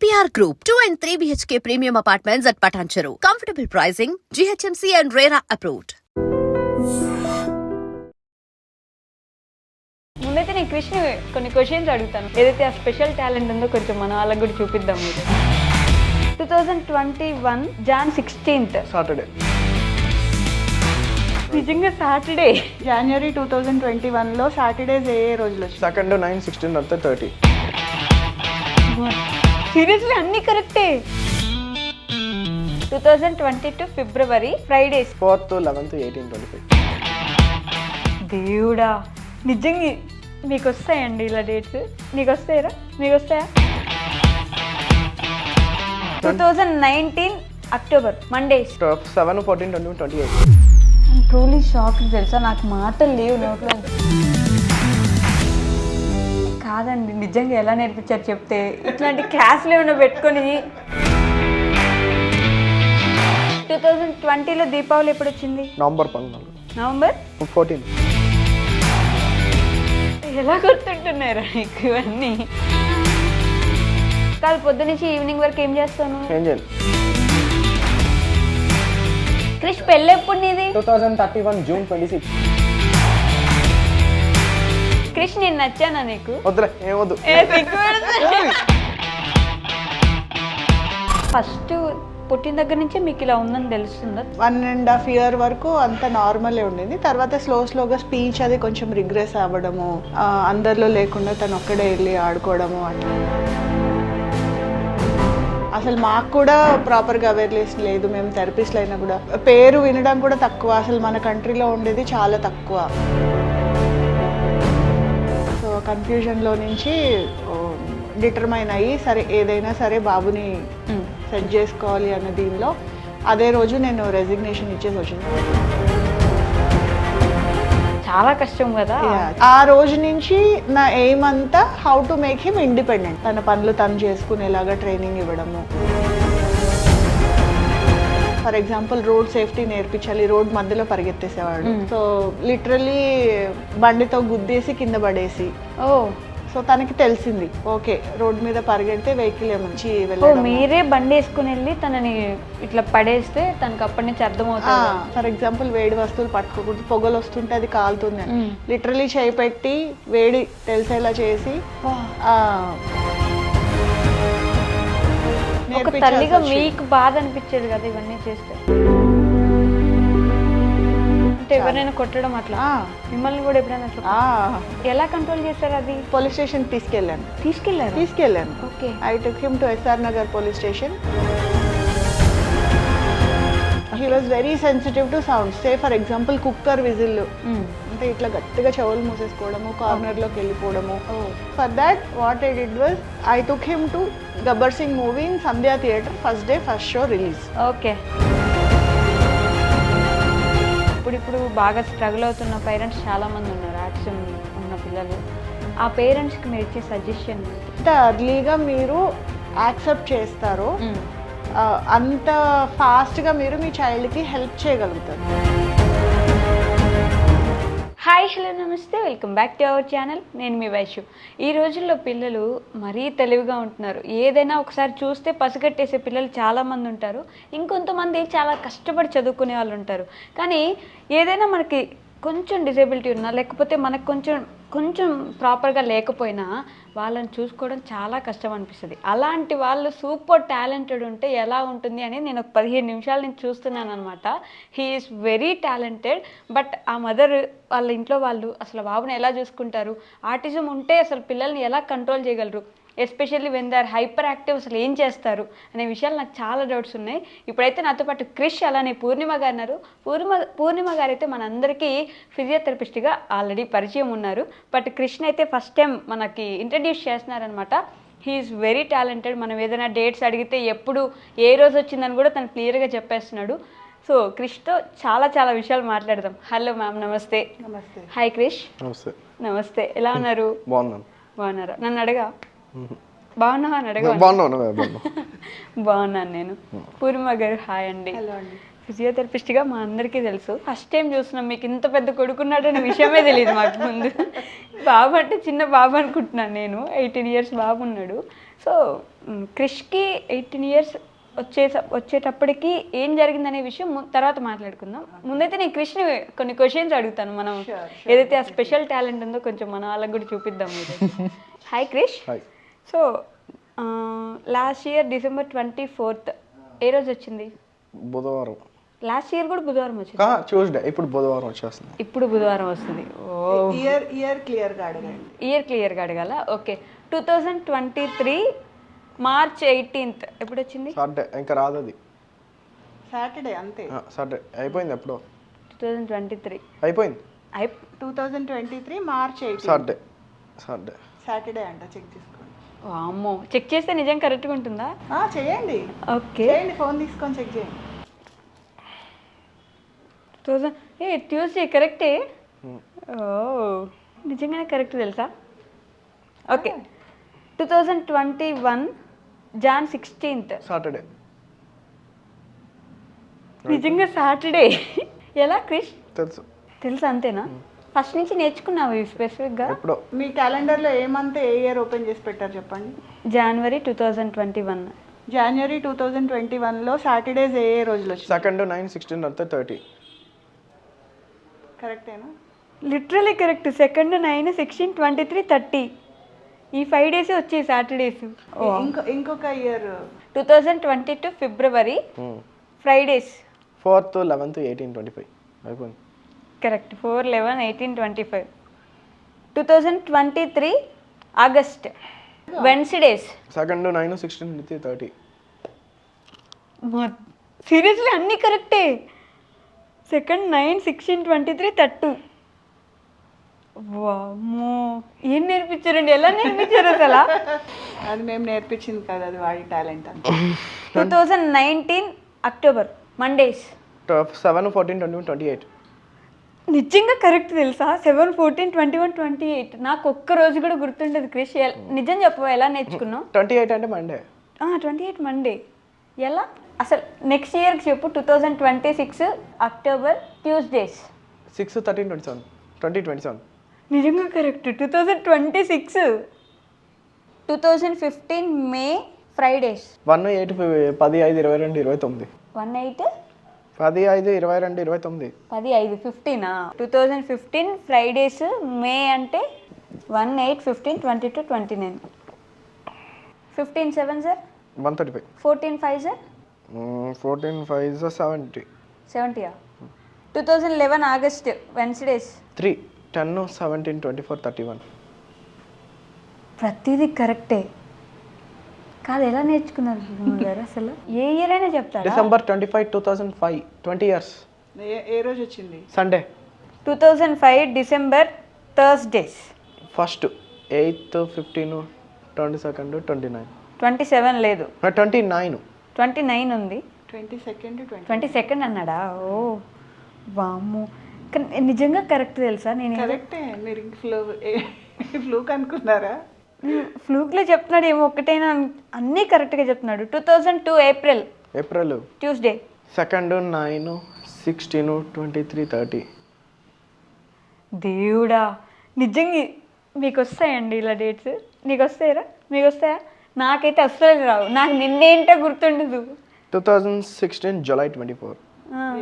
EPR Group, 2 and 3 BHK premium apartments at Patancheru. Comfortable pricing, GHMC and RERA approved. ముందైతే నేను కృష్ణ కొన్ని questions అడుగుతాను. ఏదైతే ఆ స్పెషల్ టాలెంట్ ఉందో కొంచెం మన వాళ్ళకి కూడా చూపిద్దాం. మీరు 2021 Jan 16th సాటర్డే. నిజంగా సాటర్డే. జనవరి 2021లో సాటర్డేస్ ఏ రోజులు వచ్చాయి? 2nd 9 16 అంతే 30. సీరియస్లీ అన్ని కరెక్టే. 2022 ఫిబ్రవరి ఫ్రైడేస్. 4th 11th 18 25. దేవుడా, నిజంగా మీకు వస్తాయండి ఇలా డేట్స్? నీకు వస్తాయరా? మీకు వస్తాయా? 2019 అక్టోబర్ మండేస్. 7 14 20 28. ట్రూలీ షాక్ తెలుసా, నాకు మాటలు లేవు నోట్లో. కాదండి, నిజంగా ఎలా నేర్పించారు చెప్తే. ఇట్లాంటి క్లాసులు ఏమైనా పెట్టుకొని. 2020లో దీపావళి ఎప్పుడు వచ్చింది? నవంబర్ 14. నవంబర్ 14. ఎలా గుర్తుంటున్నారా నీకు ఇవన్నీ? కాదు, పొద్దు నుంచి ఈవినింగ్ వరకు ఏం చేస్తాను? ఏం చేయాలి? క్రిష్ పెళ్ళి ఎప్పుడు నీది? 2031 జూన్ 26. క్రిష్ నేను నచ్చానా నీకు? వద్దులే, ఏమొద్దు. ఫస్ట్ పుట్టిన దగ్గర నుంచే మీకు ఇలా ఉందని తెలుస్తుందా? 1.5 year వరకు అంత నార్మలే ఉండేది. తర్వాత స్లోగా స్పీచ్ అది కొంచెం రిగ్రెస్ అవ్వడము, అందరిలో లేకుండా తను ఒక్కడే వెళ్ళి ఆడుకోవడము అట్లా. అసలు మాకు కూడా ప్రాపర్గా అవేర్నెస్ లేదు. మేము థెరపిస్ట్లు అయినా కూడా పేరు వినడం కూడా తక్కువ. అసలు మన కంట్రీలో ఉండేది చాలా తక్కువ. సో కన్ఫ్యూజన్లో నుంచి డిటర్మైన్ అయ్యి సరే ఏదైనా సరే బాబుని సెట్ చేసుకోవాలి అన్న దీనిలో అదే రోజు నేను రెసిగ్నేషన్ ఇచ్చేసి వచ్చింది. చాలా కష్టం కదా. ఆ రోజు నుంచి నా ఎయిమ్ అంతా how to make him independent. తన పనులు తను చేసుకునేలాగా ట్రైనింగ్ ఇవ్వడము. ఫర్ ఎగ్జాంపుల్ రోడ్ సేఫ్టీ నేర్పించాలి. రోడ్ మధ్యలో పరిగెత్తేసేవాడు. సో లిటరలీ బండితో గుద్దేసి కింద పడేసి. సో తనకి తెలిసింది ఓకే రోడ్ మీద పరిగెడితే వెహికల్ మంచి వెళ్ళడం. మీరే బండి వేసుకుని వెళ్ళి తనని ఇట్లా పడేస్తే తనకు అప్పటి నుంచి అర్థమవుతుంది. ఫర్ ఎగ్జాంపుల్ వేడి వస్తువులు పట్టుకోకూడదు, పొగలు వస్తుంటే అది కాలుతుంది అని లిటరలీ చేయి పెట్టి వేడి తెలిసేలా చేసి ఒక తల్లిగా మీకు బాధ అనిపించేది కదా ఇవన్నీ చేస్తే? ఎవరైనా కొట్టడం అట్లా మిమ్మల్ని కూడా ఎప్పుడైనా ఎలా కంట్రోల్ చేశారు? అది పోలీస్ స్టేషన్ తీసుకెళ్ళాను. Okay. I took him to SR Nagar police station. He was very sensitive to sound. Say for example cooker whistle అంటే ఇట్లా గట్టిగా చెవులు మూసేసుకోవడము, కార్నర్లోకి వెళ్ళిపోవడము. For that what I did was I took him to Gabbar Singh movie in Sandhya theatre. First day first show release. Okay. ఇప్పుడు బాగా struggle అవుతున్న పేరెంట్స్ చాలామంది ఉన్నారు, యాక్షన్ ఉన్న పిల్లలు. ఆ పేరెంట్స్కి మీరు ఇచ్చే సజెషన్? ఎంత అర్లీగా మీరు యాక్సెప్ట్ చేస్తారో అంత ఫాస్ట్గా మీరు మీ చైల్డ్కి హెల్ప్ చేయగలుగుతారు. హాయ్, హలో, నమస్తే, welcome back to our channel. నేను మీ వైషు. ఈ రోజుల్లో పిల్లలు మరీ తెలివిగా ఉంటున్నారు. ఏదైనా ఒకసారి చూస్తే పసిగట్టేసే పిల్లలు చాలామంది ఉంటారు. ఇంకొంతమంది చాలా కష్టపడి చదువుకునే వాళ్ళు ఉంటారు. కానీ ఏదైనా మనకి కొంచెం డిజేబిలిటీ ఉన్నా లేకపోతే మనకు కొంచెం ప్రాపర్గా లేకపోయినా వాళ్ళని చూసుకోవడం చాలా కష్టం అనిపిస్తుంది. అలాంటి వాళ్ళు సూపర్ టాలెంటెడ్ ఉంటే ఎలా ఉంటుంది అని నేను ఒక 15 నిమిషాల నుంచి చూస్తున్నాను అనమాట. He is very talented. But ఆ మదర్ వాళ్ళ ఇంట్లో వాళ్ళు అసలు బాబుని ఎలా చూసుకుంటారు, ఆటిజం ఉంటే అసలు పిల్లల్ని ఎలా కంట్రోల్ చేయగలరు, especially when they are hyperactive అసలు ఏం చేస్తారు అనే విషయాలు నాకు చాలా డౌట్స్ ఉన్నాయి. ఇప్పుడైతే నాతో పాటు క్రిష్ అలానే పూర్ణిమ గారు ఉన్నారు. పూర్ణిమ గారు అయితే మనందరికీ ఫిజియోథెరపిస్ట్గా ఆల్రెడీ పరిచయం ఉన్నారు. బట్ క్రిష్ని అయితే ఫస్ట్ టైం మనకి ఇంట్రడ్యూస్ చేస్తున్నారనమాట. He is very talented. మనం ఏదైనా డేట్స్ అడిగితే ఎప్పుడు ఏ రోజు వచ్చిందని కూడా తను క్లియర్గా చెప్పేస్తున్నాడు. సో క్రిష్తో చాలా విషయాలు మాట్లాడదాం. హలో మ్యామ్, నమస్తే. నమస్తే. హాయ్ క్రిష్. నమస్తే. ఎలా ఉన్నారు? బాగున్నారా? నన్ను అడగా బాగున్నావా అని అడగా? బాగున్నాను నేను. పూర్ణిమ గారు హాయ్ అండి. ఫిజియోథెరపిస్ట్గా మా అందరికీ తెలుసు. ఫస్ట్ టైం చూస్తున్నాం, మీకు ఇంత పెద్ద కొడుకున్నాడనే విషయమే తెలియదు మాకు ముందు. బాబు అంటే చిన్న బాబు అనుకుంటున్నాను నేను. 18 years బాబు ఉన్నాడు. సో క్రిష్కి 18 ఇయర్స్ వచ్చేటప్పటికి ఏం జరిగిందనే విషయం తర్వాత మాట్లాడుకుందాం. ముందైతే నేను క్రిష్ని కొన్ని క్వశ్చన్స్ అడుగుతాను. మనం ఏదైతే ఆ స్పెషల్ టాలెంట్ ఉందో కొంచెం మన వాళ్ళకి కూడా చూపిద్దాం. Hi Krish. So last year December 24th ఏ రోజు వచ్చింది? బుధవారం. లాస్ట్ ఇయర్ కూడా బుధవారం వచ్చింది. ట్యూస్డే. ఇప్పుడు బుధవారం వచ్చేస్తుంది. ఇప్పుడు బుధవారం వస్తుంది. ఇయర్ క్లియర్గా అడగండి. ఇయర్ క్లియర్గా అడగాల. ఓకే. 2023 March 18th ఎప్పుడు వచ్చింది? సాటర్డే. ఇంకా రాదు అది. సాటర్డే అంతే. సాటర్డే అయిపోయింది ఎప్పుడో. 2023 అయిపోయింది. 2023 March 18. సాటర్డే. సాటర్డే అంట. చెక్ చేసుకోండి. అమ్మో, చెక్ చేస్తే నిజం కరెక్ట్గా ఉంటుందా? చేయండి. ఓకే, చేయండి, ఫోన్ తీసుకొని చెక్ చేయండి. ట్యూస్డే కరెక్టే. ఓ, నిజంగానే కరెక్ట్ తెలుసా? ఓకే. 2021 Jan 16th Saturday. నిజంగా సాటర్డే. ఎలా క్రిష్? తెలుసు అంతేనా? ఫస్ట్ నుంచి నేర్చుకున్నావు స్పెసిఫిక్గా? ఎప్పుడో. మీ క్యాలెండర్లో ఏ మంత్ ఏ ఇయర్ ఓపెన్ చేసి పెట్టారు చెప్పండి. January 2021. January 2021లో సాటర్డేస్ ఏ రోజులు వచ్చాయి? 2, 9, 16 అంతా 30. కరెక్టేనా? Literally correct. 2, 9, 16, 23, 30 ఈ 5 డేస్ వచ్చాయి సాటర్డేస్. ఇంకొక year 2022 February Fridays. 4th, 11th, 18, 25 అయిపోయింది. కరెక్ట్. 4, 11, 18, 25. 2023 August Wednesdays. 2, 9, 16, 30. సీరియస్లీ అన్నీ కరెక్టే. 2, 9, 16, 23, 30. వామ్మో, ఏం నేర్పించారండి? ఎలా నేర్పించారు అసలు? అది మేము నేర్పించింది కదా, అది వాడి టాలెంట్ అంత. 2019 అక్టోబర్ మండేస్. 7, 14, 21, 28. నిజంగా కరెక్ట్ తెలుసా? 7, 14, 21, 28 నాకు ఒక్క రోజు కూడా గుర్తుండదు క్రిష్. నిజం చెప్పవా, ఎలా నేర్చుకున్నావు? 28 అంటే మండే. 28 మండే. ఎలా అసలు? నెక్స్ట్ ఇయర్కి చెప్పు. 2026 అక్టోబర్ ట్యూస్డేస్. 6, 13, 27. 2027. నిజంగా కరెక్ట్. 2026 2015 మే ఫ్రైడేస్. 1, 8, 10, 5, 22, 29. 1, 8, 10, 5, 22, 29. 10, 5, 15. 2015 ఫ్రైడేస్. మే అంటే 1, 8, 15, 22, 29. 15 7 సార్ 135. 14 5 సార్ 14, 5, 70. 70. 2011 August Wednesdays. 3, 10, 17, 24, 31. ప్రతిదీ కరెక్టే. కాదు, ఎలా నేర్చుకున్నారు గారు అసలు? ఏ ఇయర్ అయినా చెప్తారా? December 25, 2005. 20 years. ఏ రోజు వచ్చింది? Sunday. 2005 December Thursdays. 1st, 8th, 15, 22, 29. 27 లేదు, 29. 29 ఉంది. 22nd అన్నాడా? ఓ వాము, నిజంగా కరెక్ట్ తెలుసా? నేను కరెక్టే. మీరు ఫ్లూక్ అనుకున్నారా? ఫ్లూక్లో చెప్తున్నాడు ఏమో, ఒకటైనా అన్నీ కరెక్ట్గా చెప్తున్నాడు. 2002 ఏప్రిల్ ట్యూస్డే. 2, 9, 16, 23, 30. దేవుడా, నిజంగా మీకు వస్తాయండి ఇలా డేట్స్? నీకు వస్తాయరా? మీకు వస్తాయా? నాకైతే అస్సలు రావు. నాకు నిన్నేంటో గుర్తుండదు. 2016 July 24.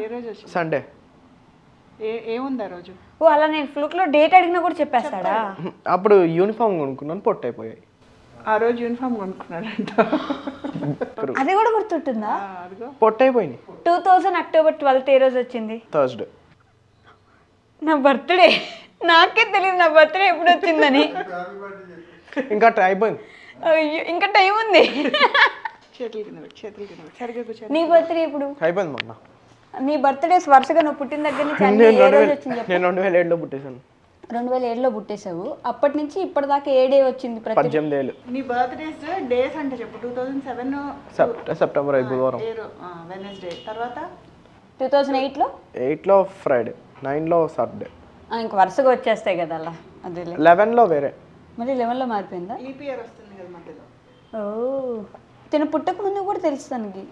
ఏ రోజు వచ్చింది? సండే. ఏముంది ఆ రోజు? ఓ, అలా నేను ఫ్లూక్లో డేట్ అడిగినా కూడా చెప్పేస్తాడా? అప్పుడు యూనిఫామ్ కొనుక్కున్నాను, పొట్టయిపోయాయి. ఆ రోజు యూనిఫామ్ కొనుక్కున్నాడంట. అది కూడా గుర్తుంటుందా? పొట్టయిపోయింది. 2000 October 12 ఏ రోజు వచ్చింది? థర్స్డే. నా బర్త్డే. నాకే తెలియదు నా బర్త్డే ఎప్పుడు వచ్చిందని. ఇంకా అయిపోయింది. అయ్యో, ఇంకా టైం ఉంది. చేతులు కింద సరిగ్గా కూర్చో. నీ బర్త్డే ఎప్పుడు అయిపోయింది మొన్న. నీ బర్త్డేస్ వరుసగా నువ్వు పుట్టిన దగ్గర నుంచి అన్ని ఏ రోజు వచ్చింది చెప్పు? నేను 2007లో పుట్టేశాను. 2007లో పుట్టేశావు. అప్పటి నుంచి ఇప్పటిదాకా ఏ డే వచ్చింది? 18 ఏళ్ళు. నీ బర్త్డేస్ డేస్ అంటే చెప్పు. 2007 సెప్టెంబర్ 5 బుధవారం. వెనస్డే. తర్వాత 2008లో 8లో ఫ్రైడే, 9లో సాటర్డే. ఇంక వరుసగా వచ్చేస్తాయి కదా అలా. అదే 11లో వేరే. మళ్ళీ 11లో మారిపోయిందా? లీప్ ఇయర్ వస్తుంది కదా మధ్యలో. ఓ, తిన పుట్టక ముందు కూడా తెలుసు తనకి.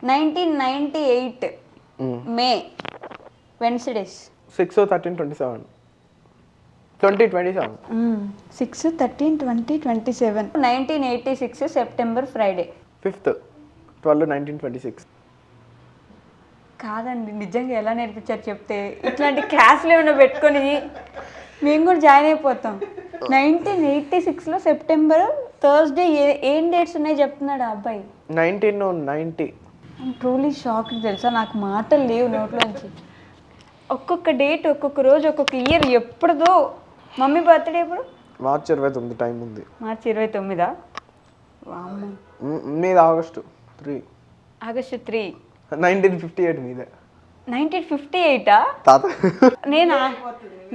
1998 మే వెన్స్డేస్. 6, 13, 27. 2027. 6, 13, 20, 27. 1986 September Friday. 5th 12 1926. కాదండి, నిజంగా ఎలా నేర్పించారు చెప్తే. ఇట్లాంటి క్లాసులు ఏమైనా పెట్టుకొని మేము కూడా జాయిన్ అయిపోతాం. 1986లో సెప్టెంబర్ థర్స్డే. ఏం డేట్స్ ఉన్నాయి చెప్తున్నాడు ఆ అబ్బాయి. 1990. ట్రూలీ షాక్ తెలుసా, నాకు మాటలు లేవు నోట్లోంచి. ఒక్కొక్క డేట్, ఒక్కొక్క రోజు, ఒక్కొక్క ఇయర్ ఎప్పుడుదో. మమ్మీ బర్త్డే ఎప్పుడు? మార్చి 29 టైం ఉంది. మార్చి 29. వామ్మో. మీది ఆగస్టు 3. ఆగస్టు 3. 1958 మీదే. 1958 తాత.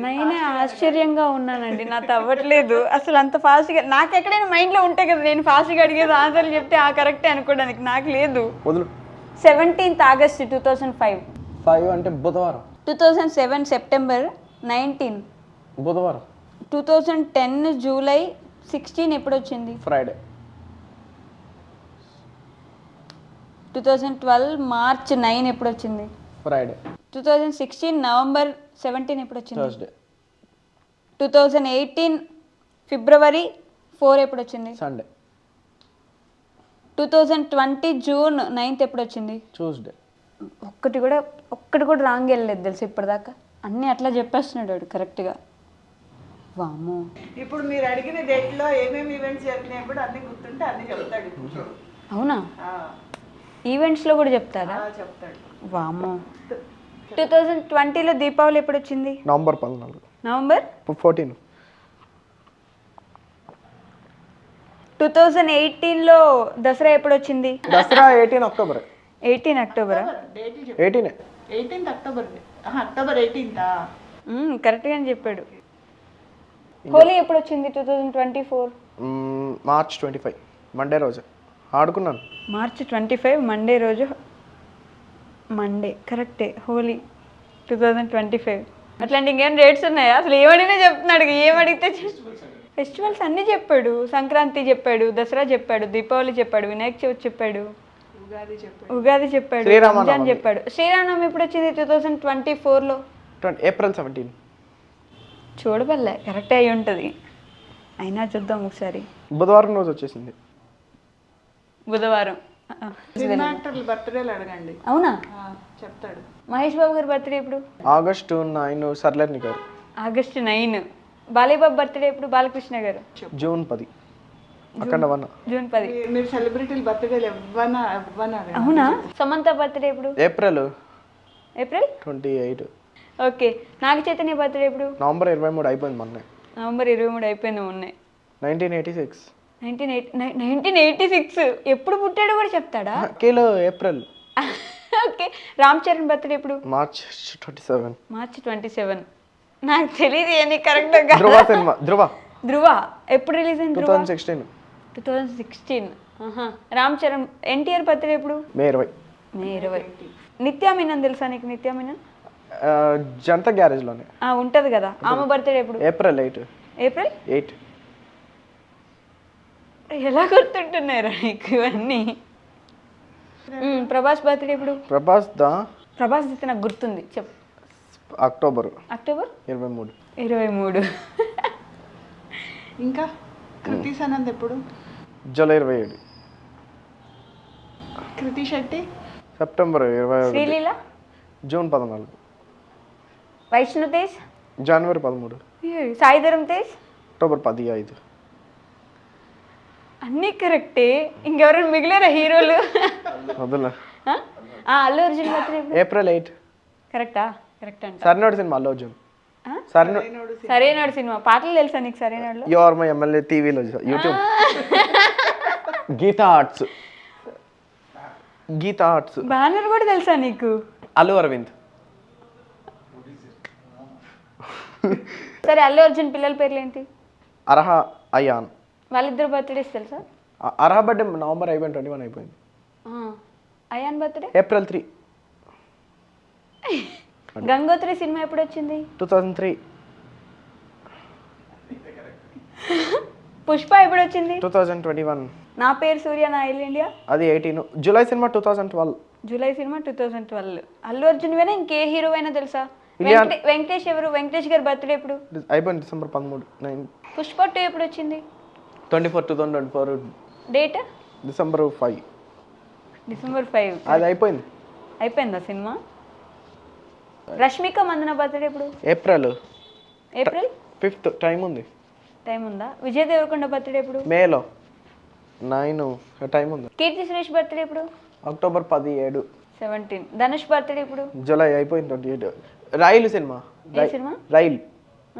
నేనే ఆశ్చర్యంగా ఉన్నానండి, నాతో అవ్వట్లేదు అసలు అంత ఫాస్ట్గా. నాకు ఎక్కడైనా మైండ్లో ఉంటాయి కదా, నేను ఫాస్ట్గా అడిగేది ఆన్సర్లు చెప్తే ఆ కరెక్టే అనుకోవడానికి. నాకు లేదు. వదులు. 17th August 2005. 5 అంటే బుధవారం. 2007 సెప్టెంబర్ 19. బుధవారం. 2010 జూలై 16 ఎప్పుడు వచ్చింది? ఫ్రైడే. 2012 మార్చ్ 9 ఎప్పుడు వచ్చింది? ఫ్రైడే. 2016 నవంబర్ 17 ఎప్పుడు వచ్చింది? థర్స్డే. 2018 ఫిబ్రవరి 4 ఎప్పుడు వచ్చింది? సండే. 2020 జూన్ 9 ఎప్పుడు వచ్చింది? ట్యూస్డే. ఒక్కటి కూడా రాంగ్ వెళ్ళలేదు తెలుసు ఇప్పటిదాకా. అన్నీ అట్లా చెప్పేస్తున్నాడు వాడు కరెక్ట్గా. వామ్మో. ఇప్పుడు మీరు అడిగిన డేట్లో ఏమేమి ఈవెంట్స్ జరిగినాయి కూడా అన్ని గుర్తుంటే అన్ని చెప్తాడు. అవునా? ఈవెంట్స్లో కూడా చెప్తారా? చెప్తాడు. వామ్మో. 2020లో దీపావళి ఎప్పుడు వచ్చింది? నవంబర్ 14. నవంబర్ 14. 2018లో దసరా ఎప్పుడు వచ్చింది? Dasara 18 October. 18 అక్టోబరా? 18. 18th October. October 18th. కరెక్ట్గానే చెప్పాడు. హోలీ ఎప్పుడు వచ్చింది? 2024. మార్చ్ 25 మండే రోజు ఆడుకున్నాను. మార్చ్ 25 మండే రోజు. మండే కరెక్టే. హోలీ 2025. అట్లాంటి ఇంకేం డేట్స్ ఉన్నాయా? అసలు ఏమడిగినా చెప్తున్నాడు. ఏమడిగితే ఫెస్టివల్స్ అన్నీ చెప్పాడు. సంక్రాంతి చెప్పాడు, దసరా చెప్పాడు, దీపావళి చెప్పాడు, వినాయక చవితి చెప్పాడు, ఉగాది చెప్పాడు, రంజాన్ చెప్పాడు. శ్రీరామనవమి ఎప్పుడు వచ్చింది? 2024లో. ఏప్రిల్ 17. చూడబల్లే కరెక్టే అయి ఉంటుంది. అయినా చూద్దాం ఒకసారి. బుధవారం రోజు వచ్చేసింది. బుధవారం. సినిమా యాక్టర్ల బర్త్డేలు అడగండి. అవునా? చెప్తాడు. మహేష్ బాబు గారి బర్త్డే ఎప్పుడు? ఆగస్టు 9 సర్లేని గారు. ఆగస్టు 9. బాలయ్య బాబు బర్త్డే ఎప్పుడు? బాలకృష్ణ గారు. జూన్ 10. అక్కడ 1. జూన్ 10. మీరు సెలబ్రిటీల బర్త్డేలు ఇవ్వనా? అవునా? సమంత బర్త్డే ఎప్పుడు? April 28. 28. Okay. Naga Chaitanya birthday ఎప్పుడు? నవంబర్ 23 అయిపోయింది మొన్నే. నవంబర్ 23 అయిపోయింది మొన్నే. 1986. 1986 ఎప్పుడు పుట్టాడో కూడా చెప్తాడా? Khelo April. Okay. Ram Charan birthday ఎప్పుడు? మార్చ్ 27. మార్చ్ 27. నాకు తెలియదు ఏంటి కరెక్ట్గా. ధృవ ఎప్పుడు రిలీజ్ అయింది? 2016. 2016. రామ్ చరణ్. ఎన్టీఆర్ బర్త్డే ఎప్పుడు? మే 20. మే 20. నిత్యా మీనన్ తెలుసా నీకు? నిత్యా మీనన్ జనతా గ్యారేజ్ లోనే ఉంటది కదా. ఆమె బర్త్డే ఎప్పుడు? ఏప్రిల్ 8. ఏప్రిల్ 8. ఎలా గుర్తుంటున్నారా నీకు ఇవన్నీ? ప్రభాస్ బర్త్డే ఎప్పుడు? ప్రభాస్ అయితే నాకు గుర్తుంది, చెప్పు. అక్టోబర్ 23. 23. ఇంకా కృతి సనంద్ ఎప్పుడు? జూలై 27. కృతి శెట్టి సెప్టెంబర్ 21. శ్రీలీల జూన్ 14. వైష్ణు తేజ్ జనవరి 13. సాయిధరం తేజ్ అక్టోబర్ 15. అన్నీ కరెక్టే. ఇంకెవరైనా మిగిలేరా హీరోలు? వద్దులే. Allu Arjun birthday April 8. కరెక్టా? కరెక్ట్ అంట. సరైనోడు సినిమా అల్లు అర్జున్. సరైనోడు సినిమా. పాటలు తెలుసా నీకు సరైనోడులో? యు ఆర్ మై ఎమ్మెల్యే టీవీలో యూట్యూబ్. గీతా ఆర్ట్స్. బ్యానర్ కూడా తెలుసా నీకు? అల్లు అరవింద్. సరే, అల్లు అర్జున్ పిల్లల పేర్లు ఏంటి? అర్హ, అయాన్. వాళ్ళిద్దరు బర్త్డేస్ తెలుసా? అర్హ బర్త్డే నవంబర్ 21 అయిపోయింది. Ayaan birthday April 3. Gangotri cinema ఎప్పుడు వచ్చింది? 2003. పుష్ప ఎప్పుడు వచ్చింది? 2021. నా పేరు సూర్య నా ఇల్లు ఇండియా అది 18. జూలై సినిమా 2012. జూలై సినిమా 2012. అల్లు అర్జున్ వేనా ఇంకే హీరో అయినా తెలుసా? వెంకటేష్ ఎవరు? వెంకటేష్ గారి బర్త్డే ఎప్పుడు? అయిపోయింది December 13 9 పుష్ప 2 ఎప్పుడు వచ్చింది? 2024 డేట్ December 5 December 5. అది అయిపోయింది. అయిపోయిందా సినిమా? రష్మిక మందన బర్త్డే ఎప్పుడు? ఏప్రిల్ 5th టైం ఉంది. టైం ఉందా? విజయ్ దేవరకొండ బర్త్డే ఎప్పుడు? మేలో 9 టైం ఉంది. కీర్తి సురేష్ బర్త్డే ఎప్పుడు? అక్టోబర్ 17 17. ధనుష్ బర్త్డే ఎప్పుడు? జూలై అయిపోయింది 28. రైలు సినిమా. ఏ సినిమా? రైల్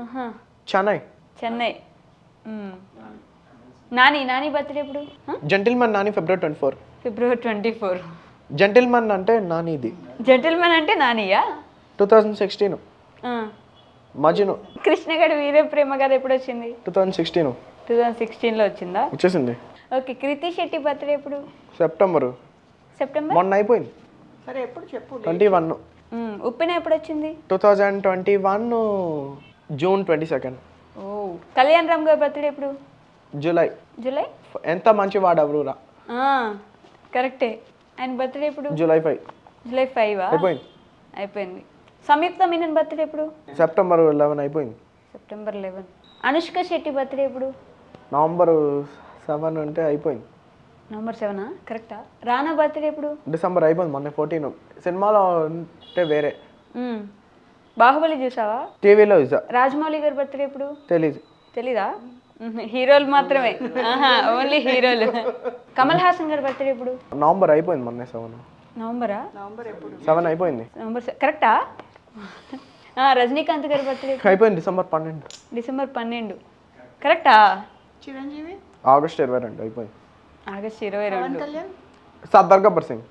ఆహా, చెన్నై. నాని బర్త్డే ఎప్పుడు? Gentleman Nani February 24. ఫిబ్రవరి 24. జెంటిల్మన్ అంటే నానిది జెంటిల్మెన్ అంటే నానియా? 2016. మజ్ను కృష్ణగడ వీర ప్రేమ కథ ఎప్పుడు వచ్చింది? 2016 2016లో వచ్చిందా? వచ్చేసింది. ఓకే. కృతి శెట్టి బర్త్డే ఎప్పుడు? సెప్టెంబర్ మొన్న అయిపోయింది. సరే ఎప్పుడు చెప్పు. 21. ఉప్పెన ఎప్పుడు వచ్చింది? 2021 June 22. ఓ. కళ్యాణ్ రామ్ గారి బర్త్డే ఎప్పుడు? జూలై. ఎంత మంచి వాడవరురా. కరెక్టే. ఆయన బర్త్డే ఎప్పుడు? జూలై 5. జూలై 5 అయిపోయింది. సంయుక్త మీనన్ బర్త్డే ఎప్పుడు? September 11 అయిపోయింది. సెప్టెంబర్ 11. అనుష్క శెట్టి బర్త్డే ఎప్పుడు? November 7 అంటే అయిపోయింది. నవంబర్ 7 కరెక్టా? రానా బర్త్డే ఎప్పుడు? December అయిపోయింది మొన్న 14. సినిమాలో అంటే వేరే. బాహుబలి చూసావా? టీవీలో చూసా. రాజమౌళి గారి బర్త్డే ఎప్పుడు? తెలీదా? హీరోలు మాత్రమే. ఓన్లీ హీరోలు. కమల్ హాసన్ గారి బర్త్డే ఎప్పుడు? నవంబర్ అయిపోయింది మొన్న 7. నవంబర్ ఎప్పుడు? 7 అయిపోయింది. నవంబర్ కరెక్టా? రజనీకాంత్ గారి బర్త్డే అయిపోయింది December 12. డిసెంబర్ 12 కరెక్టా? చిరంజీవి August 22 అయిపోయింది. ఆగస్ట్ 22. కళ్యాణ్ సర్దార్ గబ్బర్ సింగ్.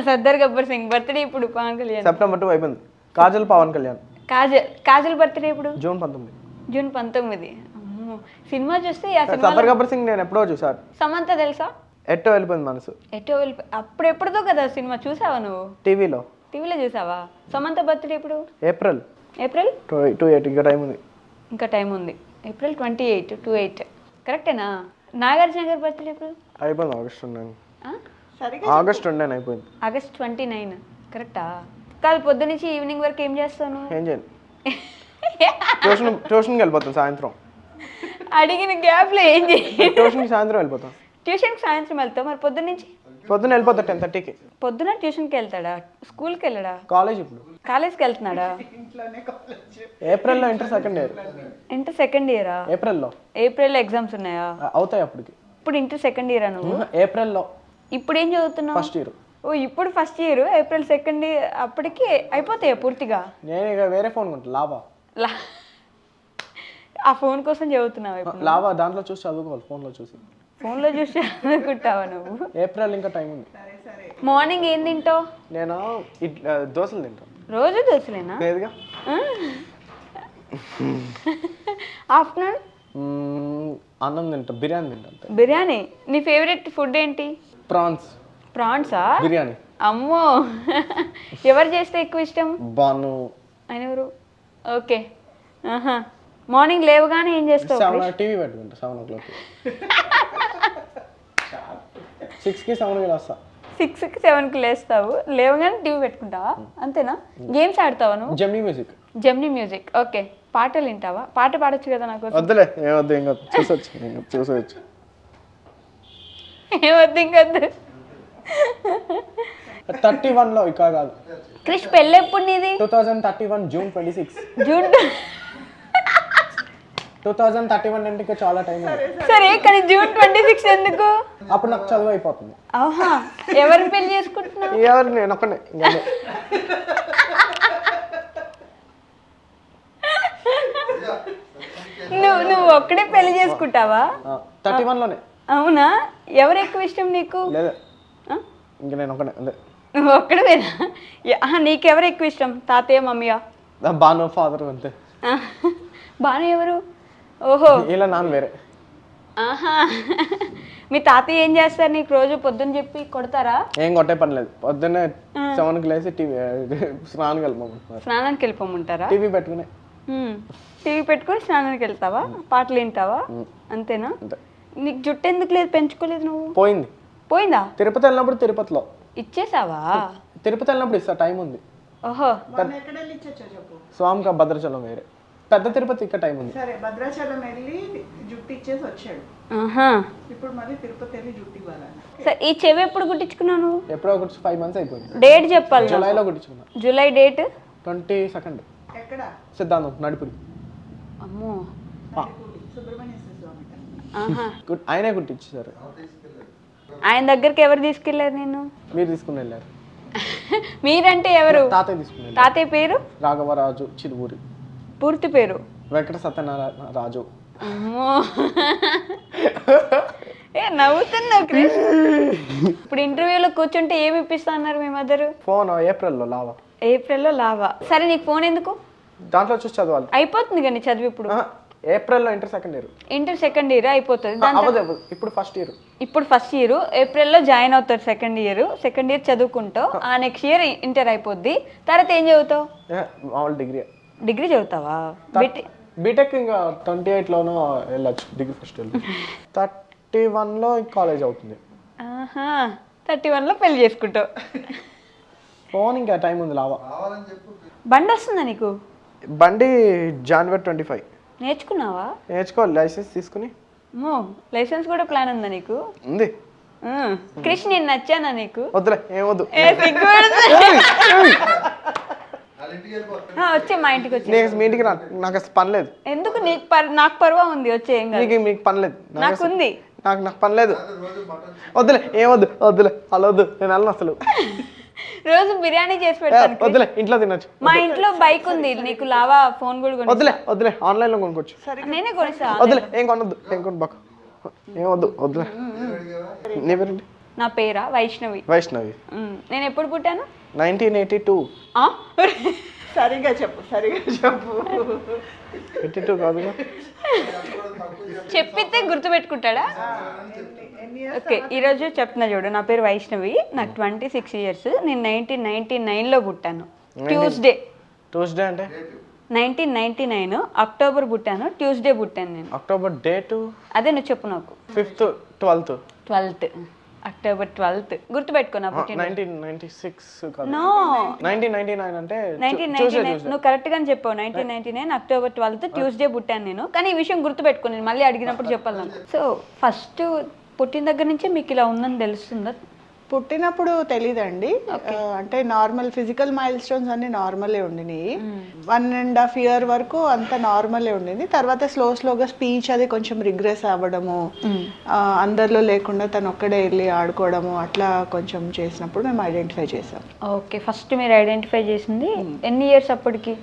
సర్దార్ గబ్బర్ సింగ్ బర్త్డే ఇప్పుడు? పవన్ కళ్యాణ్. September 2 అయిపోయింది. కాజల్ పవన్ కళ్యాణ్. కాజల్ బర్త్డే ఇప్పుడు? జూన్ 19. జూన్ 19. అమ్మో, సినిమా చూస్తే సర్దార్ గబ్బర్ సింగ్ నేను ఎప్పుడో చూసాను. సమంత తెలుసా? ఎట్టో వెళ్ళిపోయింది మనసు. అప్పుడు ఎప్పుడుదో కదా సినిమా చూసావా నువ్వు? టీవీలో చూసావా? సమంత బర్త్డే ఇప్పుడు? ఏప్రిల్ 28. ఇంకా టైం ఉంది. ఏప్రిల్ 28 కరెక్టేనా? నాగార్జున గారి బర్త్డే ఎప్పుడు? అయిపోయింది August 9. సరిగా August 29 అయిపోయింది. ఆగస్ట్ 29 కరెక్టా? కాదు, పొద్దు నుంచి ఈవినింగ్ వరకు ఏం చేస్తాను? ఏం చేయాలి? ట్యూషన్కి వెళ్ళిపోతాను సాయంత్రం. అడిగిన గ్యాప్లో ఏం చేయాలి? ట్యూషన్కి సాయంత్రం వెళ్ళిపోతాం. ట్యూషన్కి సాయంత్రం వెళ్తావు. మరి పొద్దున్న నుంచి? పొద్దున్న వెళ్ళిపోతా 10:30కి. పొద్దున ట్యూషన్కి వెళ్తాడా? స్కూల్కి వెళ్ళడా? కాలేజ్ ఇప్పుడు. కాలేజ్కి వెళ్తున్నాడా? ఏప్రిల్లో inter second year. Inter second ఇయరా? ఏప్రిల్లో ఎగ్జామ్స్ ఉన్నాయా? అవుతాయి అప్పటికి. ఇప్పుడు ఇంటర్ సెకండ్ ఇయరా నువ్వు? ఏప్రిల్లో. ఇప్పుడు ఏం చదువుతున్నావు? First year. ఓ, ఇప్పుడు first year. April second year అప్పటికి అయిపోతాయా పూర్తిగా? నేను ఇక వేరే ఫోన్ కొంటా లావా. ఆ ఫోన్ కోసం చదువుతున్నావా ఇప్పుడు? లావా దాంట్లో చూసి చదువుకోవాలి. ఫోన్లో చూసి చదువుకుంటావా నువ్వు? ఏప్రిల్ ఇంకా టైం ఉంది. మార్నింగ్ ఏం తింటావు? నేను దోశలు తింటాను. రోజు దోశలేనా? లేదుగా. ఆఫ్టర్నూన్ అన్నం తింటా, బిర్యానీ తింటా. బిర్యానీ. నీ ఫేవరెట్ ఫుడ్ ఏంటి? ప్రాన్సా? బిర్యానీ. అమ్మో, ఎవరు చేస్తే ఎక్కువ ఇష్టం? బాను. ఆయన ఎవరు? ఓకే. మార్నింగ్ లేవగానే ఏం చేస్తావు? టీవీ పెట్టుకుంటా 7 o'clock. 6కి 7కి వస్తా. 6కి 7కి లేస్తావు. లేవగానే టీవీ పెట్టుకుంటావా? అంతేనా? గేమ్స్ ఆడతావా నువ్వు? Gemini music. ఓకే. పాటలు వింటావా? పాట పాడొచ్చు కదా నాకు. వద్దులే, ఏమొద్దు, ఇంకా చూసొచ్చు. ఏమొద్దు, ఇంకొద్దు. 31లో ఇక కాదు. క్రిష్ పెళ్ళి ఎప్పుడు నీది? 2031 June 26. జూన్ 2031 అంటే ఇంకా చాలా టైం ఉంది. సరే, కానీ June 26 ఎందుకు? అప్పుడు నాకు చదువు అయిపోతుంది. ఆహా, ఎవరిని పెళ్లి చేసుకుంటున్నావు? ఎవరు? నేను ఒక్కనే. నువ్వు ఒక్కడే పెళ్లి చేసుకుంటావా? 31లోనే. అవునా? ఎవరు ఎక్కువ ఇష్టం నీకు? లేదు, ఇంకా నేను ఒక్కనే. నువ్వు ఒక్కడేనా? నీకెవరు ఎక్కువ ఇష్టం? తాతయ్య, మమ్మీయా? బాను, ఫాదర్ అంతే. బాను ఎవరు? ఓహో, ఇలా నాన్న వేరే. ఆహా. మీ తాతయ్య ఏం చేస్తారు నీకు? రోజు పొద్దున్న చెప్పి కొడతారా? ఏం కొట్టే పని లేదు. పొద్దున్నే 7కి లేసి స్నానానికి వెళ్ళిపోమంటారా? టీవీ పెట్టుకుని స్నానానికి వెళ్తావా? పాటలు వింటావా? అంతేనా? నీకు జుట్టు ఎందుకు లేదు? పెంచుకోలేదు నువ్వు? పోయిందా? తిరుపతి వెళ్ళినప్పుడు తిరుపతిలో ఇచ్చేసావా? తిరుపతి వెళ్ళినప్పుడు ఇస్తా, టైం ఉంది. ఓహో. మనం ఎక్కడ వెళ్ళి ఇచ్చొచ్చో చెప్పు. స్వామిక భద్రాచలం వేరే, పెద్ద తిరుపతి ఇక్కడ టైం ఉంది. సరే భద్రాచలం వెళ్ళి జుట్టు ఇచ్చేసి వచ్చాడు. ఆహా. ఇప్పుడు మళ్ళీ తిరుపతి వెళ్ళి జుట్టు ఇవ్వాలని. సరే ఈ చెవి ఎప్పుడు కుట్టించుకున్నాను? ఎప్పుడో ఒకటి 5 months అయిపోయింది. డేట్ చెప్పాలి. జూలైలో కుట్టించుకున్నా. July date 22nd. ఎక్కడ? సిద్ధాంతం నడిపురి. అమ్మో. సుబ్రహ్మణ్య స్వామి. ఆహా. ఆయనే కుట్టించారు. ఆయన దగ్గరికి ఎవరు తీసుకెళ్లారు నేను? మీరు తీసుకుని వెళ్ళారు. మీరంటే ఎవరు? తాతయ్య తీసుకుని వెళ్ళారు. తాతయ్య పేరు? రాఘవరాజు చిరుబూరి. పూర్తి పేరు? వెంకట సత్యనారాయణ రాజు. అమ్మో. ఏ నవ్వుతున్నావు క్రిష్? ఇప్పుడు ఇంటర్వ్యూలో కూర్చుంటే ఏమి ఇప్పిస్తా అన్నారు మీ మదర్? ఫోన్ ఏప్రిల్లో లావా. ఏప్రిల్లో లావా. సరే నీకు ఫోన్ ఎందుకు? దాంట్లో చూసి చదవాలి. అయిపోతుంది కానీ చదివి ఇప్పుడు. ఏప్రిల్లో inter 2nd year. Inter 2nd year అయిపోతుంది. ఇప్పుడు 1st year. ఇప్పుడు 1st year ఏప్రిల్లో జాయిన్ అవుతారు. 2nd year చదువుకుంటావు. ఆ నెక్స్ట్ ఇయర్ ఇంటర్ అయిపోద్ది. తర్వాత ఏం చదువుతావు? మామూలు డిగ్రీ చదువుతావా? బీటెక్ ఇంకా 28లోనో వెళ్ళచ్చు. డిగ్రీ ఫస్ట్ ఇయర్ 31లో కాలేజ్ అవుతుంది. 31లో పెళ్లి చేసుకుంటావు. ఫోన్ ఇంకా టైం ఉంది లావా. బండి వస్తుందా నీకు? బండి January 25. నేర్చుకున్నావా? నేర్చుకోవాలి, లైసెన్స్ తీసుకుని. లైసెన్స్ కూడా ప్లాన్ ఉందా నీకు? ఉంది. క్రిష్ నేను నచ్చానా నీకు? వద్దులే, ఏమొద్దు. వచ్చే మా ఇంటికి వచ్చి. మీ ఇంటికి నాకు అసలు పని లేదు. ఎందుకు? నాకు పర్వా ఉంది వచ్చే. మీకు పని లేదు. నాకుంది. నాకు పని లేదు. వద్దులే, ఏమొద్దు. వద్దులే, అలా వద్దు, నేను వెళ్ళను అసలు. రోజు బిర్యానీ చేసి పెడతాను. వద్దులే, ఇంట్లో తినొచ్చు. మా ఇంట్లో బైక్ ఉంది. నీకు లావా ఫోన్ కూడా వద్దులే, ఆన్లైన్ లో కొనుక్కోవచ్చు. నేనే కొనిస్తా. వద్దులే, ఏం కొనొద్దు, ఏం కొనుక్కోకు. ఏమొద్దు, వద్దులే. నీ పేరేంటి? నా పేరా వైష్ణవి. వైష్ణవి. నేను ఎప్పుడు పుట్టాను? 1982. సరిగా చెప్పు. 82 కాదుగా. చెప్పితే గుర్తు పెట్టుకుంటాడా? ఓకే, ఈరోజు చెప్తున్నా చూడు. నా పేరు వైష్ణవి, నాకు 26 years. నేను 1999లో పుట్టాను. ట్యూస్డే అంటే 1999 అక్టోబర్ పుట్టాను. ట్యూస్డే పుట్టాను నేను. అక్టోబర్ డేటు అదే నువ్వు చెప్పు నాకు. 5th 12th అక్టోబర్ 12th గుర్తుపెట్టుకో. నా పుట్టిన 1996 కాదు. నో, 1999 అంటే 1999. నువ్వు కరెక్ట్ గానే చెప్పావు. 1999 అక్టోబర్ 12th ట్యూస్డే పుట్టాను నేను. కానీ ఈ విషయం గుర్తుపెట్టుకో, నేను మళ్ళీ అడిగినప్పుడు చెప్పాలి నాకు. సో ఫస్ట్ పుట్టిన దగ్గర నుంచే మీకు ఇలా ఉందని తెలుస్తుందా? పుట్టినప్పుడు తెలీదండి. అంటే నార్మల్ ఫిజికల్ మైల్ స్టోన్స్ అన్ని నార్మలే ఉండినాయి. 1.5 year వరకు అంత నార్మలే ఉండింది. తర్వాత స్లోగా స్పీచ్ అది కొంచెం రిగ్రెస్ అవ్వడము, అందరిలో లేకుండా తను ఒక్కడే వెళ్ళి ఆడుకోవడము, అట్లా కొంచెం చేసినప్పుడు మేము ఐడెంటిఫై చేసాం. ఓకే, ఫస్ట్ మీరు ఐడెంటిఫై చేసింది ఎన్ని ఇయర్స్ అప్పటికి?